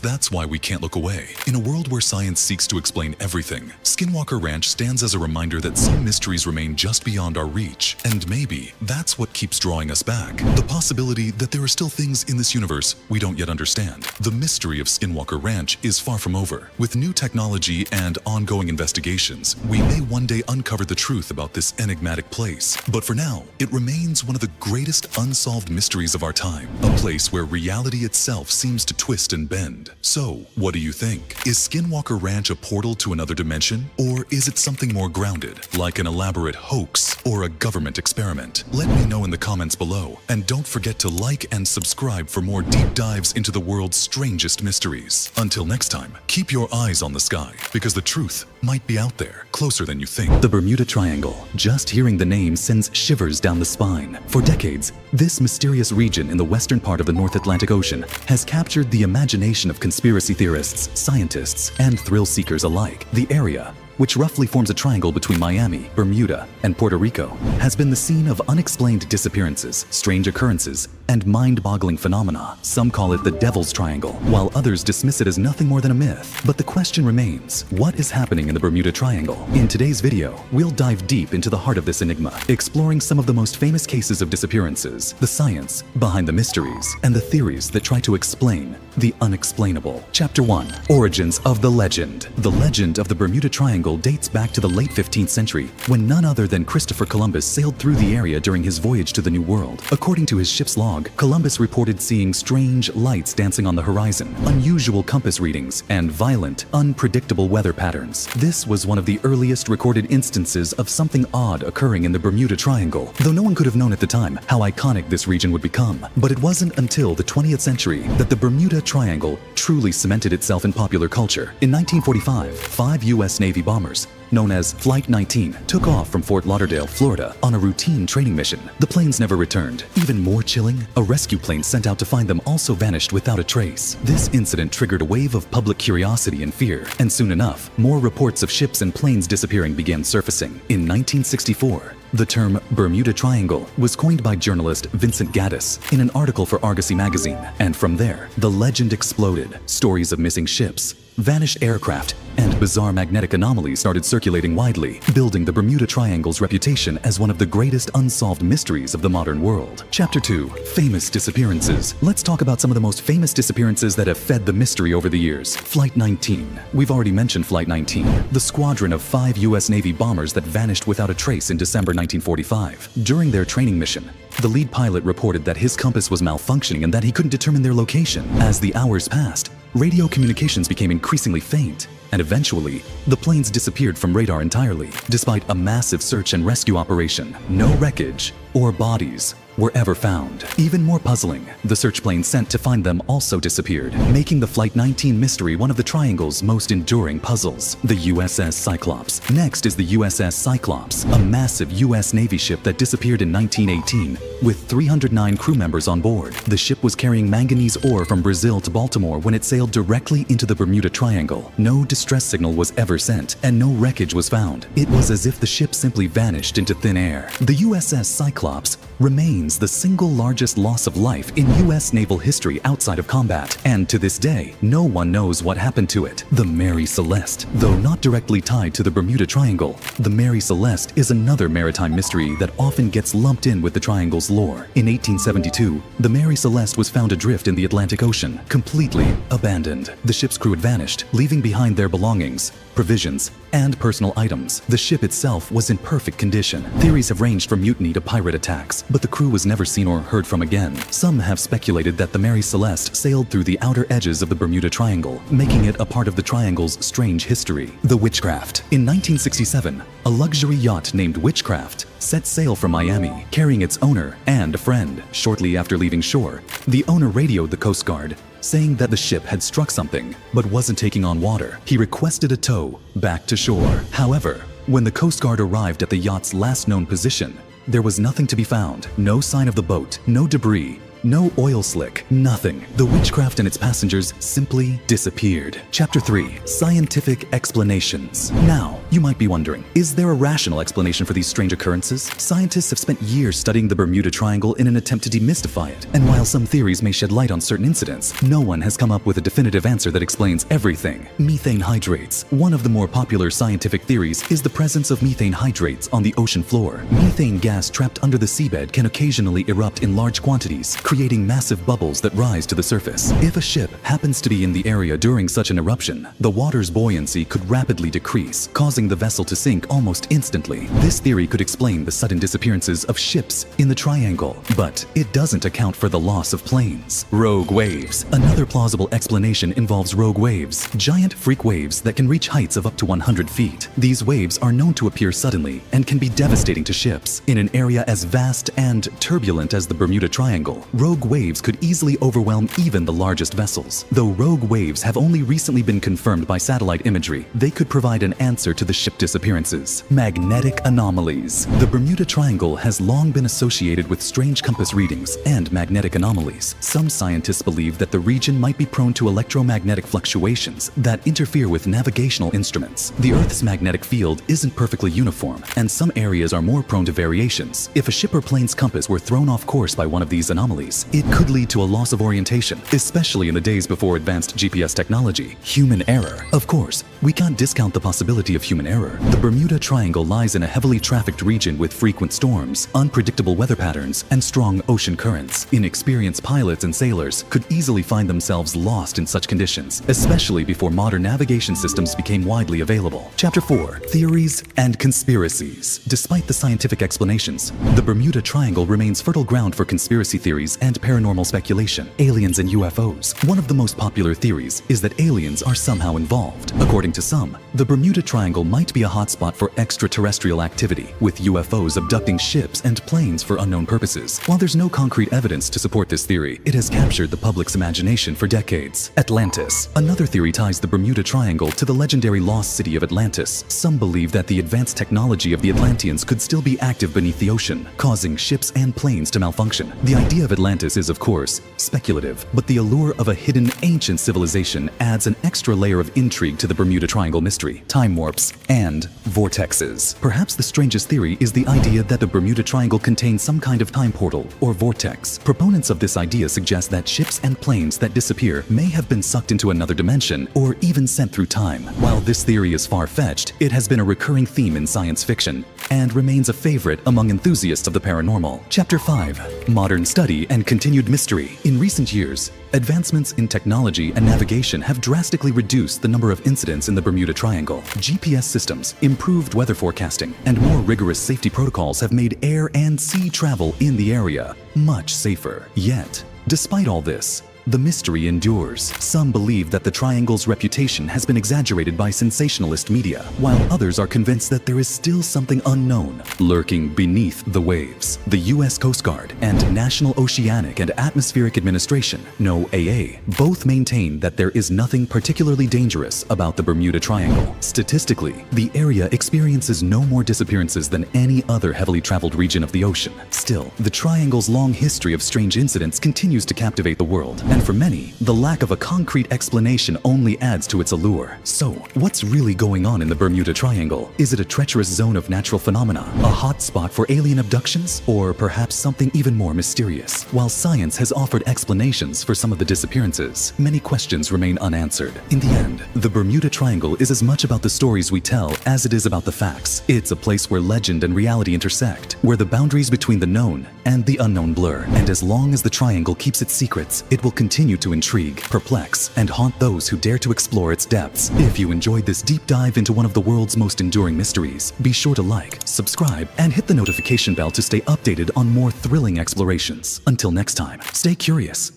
that's why we can't look away. In a world where science seeks to explain everything, Skinwalker Ranch stands as a reminder that some mysteries remain just beyond our reach. And maybe that's what keeps drawing us back. The possibility that there are still things in this universe we don't yet understand. The mystery of Skinwalker Ranch is far from over. With new technology and ongoing investigations, we may one day uncover the truth about this enigmatic place. But for now, it remains one of the greatest unsolved mysteries of our time. A place where reality itself seems to twist and bend. So, what do you think? Is Skinwalker Ranch a portal to another dimension? Or is it something more grounded, like an elaborate hoax or a government experiment? Let me know in the comments below. And don't forget to like and subscribe for more deep dives into the world's strangest mysteries. Until next time, keep your eyes on the sky, because the truth might be out there, closer than you think. The Bermuda Triangle. Just hearing the name sends shivers down the spine. For decades, this mysterious region in the western part of the North Atlantic Ocean has captured the imagination of conspiracy theorists, scientists, and thrill seekers alike. The area, which roughly forms a triangle between Miami, Bermuda, and Puerto Rico, has been the scene of unexplained disappearances, strange occurrences, and mind-boggling phenomena. Some call it the Devil's Triangle, while others dismiss it as nothing more than a myth. But the question remains, what is happening in the Bermuda Triangle? In today's video, we'll dive deep into the heart of this enigma, exploring some of the most famous cases of disappearances, the science behind the mysteries, and the theories that try to explain the unexplainable. Chapter 1. Origins of the Legend. The legend of the Bermuda Triangle dates back to the late 15th century, when none other than Christopher Columbus sailed through the area during his voyage to the New World. According to his ship's log, Columbus reported seeing strange lights dancing on the horizon, unusual compass readings, and violent, unpredictable weather patterns. This was one of the earliest recorded instances of something odd occurring in the Bermuda Triangle, though no one could have known at the time how iconic this region would become. But it wasn't until the 20th century that the Bermuda Triangle truly cemented itself in popular culture. In 1945, 5 U.S. Navy bombers, known as Flight 19, took off from Fort Lauderdale, Florida, on a routine training mission. The planes never returned. Even more chilling, a rescue plane sent out to find them also vanished without a trace. This incident triggered a wave of public curiosity and fear, and soon enough, more reports of ships and planes disappearing began surfacing. In 1964, the term Bermuda Triangle was coined by journalist Vincent Gaddis in an article for Argosy magazine, and from there, the legend exploded. Stories of missing ships, vanished aircraft, and bizarre magnetic anomalies started circulating widely, building the Bermuda Triangle's reputation as one of the greatest unsolved mysteries of the modern world. Chapter 2. Famous Disappearances. Let's talk about some of the most famous disappearances that have fed the mystery over the years. Flight 19. We've already mentioned Flight 19, the squadron of 5 U.S. Navy bombers that vanished without a trace in December 1945. During their training mission, the lead pilot reported that his compass was malfunctioning and that he couldn't determine their location. As the hours passed, radio communications became increasingly faint, and eventually, the planes disappeared from radar entirely. Despite a massive search and rescue operation, no wreckage or bodies were ever found. Even more puzzling, the search plane sent to find them also disappeared, making the Flight 19 mystery one of the Triangle's most enduring puzzles. The USS Cyclops. Next is the USS Cyclops, a massive U.S. Navy ship that disappeared in 1918 with 309 crew members on board. The ship was carrying manganese ore from Brazil to Baltimore when it sailed directly into the Bermuda Triangle. No distress signal was ever sent, and no wreckage was found. It was as if the ship simply vanished into thin air. The USS Cyclops remains the single largest loss of life in U.S. naval history outside of combat, and to this day, no one knows what happened to it. The Mary Celeste. Though not directly tied to the Bermuda Triangle, the Mary Celeste is another maritime mystery that often gets lumped in with the Triangle's lore. In 1872, the Mary Celeste was found adrift in the Atlantic Ocean, completely abandoned. The ship's crew had vanished, leaving behind their belongings, provisions, and personal items. The ship itself was in perfect condition. Theories have ranged from mutiny to pirate attacks, but the crew was never seen or heard from again. Some have speculated that the Mary Celeste sailed through the outer edges of the Bermuda Triangle, making it a part of the Triangle's strange history. The Witchcraft. In 1967, a luxury yacht named Witchcraft set sail from Miami, carrying its owner and a friend. Shortly after leaving shore, the owner radioed the Coast Guard, saying that the ship had struck something but wasn't taking on water. He requested a tow back to shore. However, when the Coast Guard arrived at the yacht's last known position, there was nothing to be found. No sign of the boat, no debris, no oil slick, nothing. The Witchcraft and its passengers simply disappeared. Chapter 3. Scientific Explanations. Now, you might be wondering, is there a rational explanation for these strange occurrences? Scientists have spent years studying the Bermuda Triangle in an attempt to demystify it, and while some theories may shed light on certain incidents, no one has come up with a definitive answer that explains everything. Methane hydrates. One of the more popular scientific theories is the presence of methane hydrates on the ocean floor. Methane gas trapped under the seabed can occasionally erupt in large quantities, creating massive bubbles that rise to the surface. If a ship happens to be in the area during such an eruption, the water's buoyancy could rapidly decrease, causing the vessel to sink almost instantly. This theory could explain the sudden disappearances of ships in the Triangle, but it doesn't account for the loss of planes. Rogue waves. Another plausible explanation involves rogue waves, giant freak waves that can reach heights of up to 100 feet. These waves are known to appear suddenly and can be devastating to ships. In an area as vast and turbulent as the Bermuda Triangle, rogue waves could easily overwhelm even the largest vessels. Though rogue waves have only recently been confirmed by satellite imagery, they could provide an answer to the ship disappearances. Magnetic anomalies. The Bermuda Triangle has long been associated with strange compass readings and magnetic anomalies. Some scientists believe that the region might be prone to electromagnetic fluctuations that interfere with navigational instruments. The Earth's magnetic field isn't perfectly uniform, and some areas are more prone to variations. If a ship or plane's compass were thrown off course by one of these anomalies, it could lead to a loss of orientation, especially in the days before advanced GPS technology. Human error. Of course, we can't discount the possibility of human error. The Bermuda Triangle lies in a heavily trafficked region with frequent storms, unpredictable weather patterns, and strong ocean currents. Inexperienced pilots and sailors could easily find themselves lost in such conditions, especially before modern navigation systems became widely available. Chapter 4. Theories and Conspiracies. Despite the scientific explanations, the Bermuda Triangle remains fertile ground for conspiracy theories and paranormal speculation. Aliens and UFOs. One of the most popular theories is that aliens are somehow involved. According to some, the Bermuda Triangle might be a hotspot for extraterrestrial activity, with UFOs abducting ships and planes for unknown purposes. While there's no concrete evidence to support this theory, it has captured the public's imagination for decades. Atlantis. Another theory ties the Bermuda Triangle to the legendary lost city of Atlantis. Some believe that the advanced technology of the Atlanteans could still be active beneath the ocean, causing ships and planes to malfunction. The idea of Atlantis Atlantis is, of course, speculative, but the allure of a hidden ancient civilization adds an extra layer of intrigue to the Bermuda Triangle mystery, time warps, and vortexes. Perhaps the strangest theory is the idea that the Bermuda Triangle contains some kind of time portal or vortex. Proponents of this idea suggest that ships and planes that disappear may have been sucked into another dimension or even sent through time. While this theory is far-fetched, it has been a recurring theme in science fiction and remains a favorite among enthusiasts of the paranormal. Chapter 5. Modern Study and Continued Mystery. In recent years, advancements in technology and navigation have drastically reduced the number of incidents in the Bermuda Triangle. GPS systems, improved weather forecasting, and more rigorous safety protocols have made air and sea travel in the area much safer. Yet, despite all this, the mystery endures. Some believe that the Triangle's reputation has been exaggerated by sensationalist media, while others are convinced that there is still something unknown lurking beneath the waves. The U.S. Coast Guard and National Oceanic and Atmospheric Administration, NOAA, both maintain that there is nothing particularly dangerous about the Bermuda Triangle. Statistically, the area experiences no more disappearances than any other heavily traveled region of the ocean. Still, the Triangle's long history of strange incidents continues to captivate the world. And for many, the lack of a concrete explanation only adds to its allure. So, what's really going on in the Bermuda Triangle? Is it a treacherous zone of natural phenomena, a hot spot for alien abductions, or perhaps something even more mysterious? While science has offered explanations for some of the disappearances, many questions remain unanswered. In the end, the Bermuda Triangle is as much about the stories we tell as it is about the facts. It's a place where legend and reality intersect, where the boundaries between the known and the unknown blur. And as long as the Triangle keeps its secrets, it will continue to intrigue, perplex, and haunt those who dare to explore its depths. If you enjoyed this deep dive into one of the world's most enduring mysteries, be sure to like, subscribe, and hit the notification bell to stay updated on more thrilling explorations. Until next time, stay curious.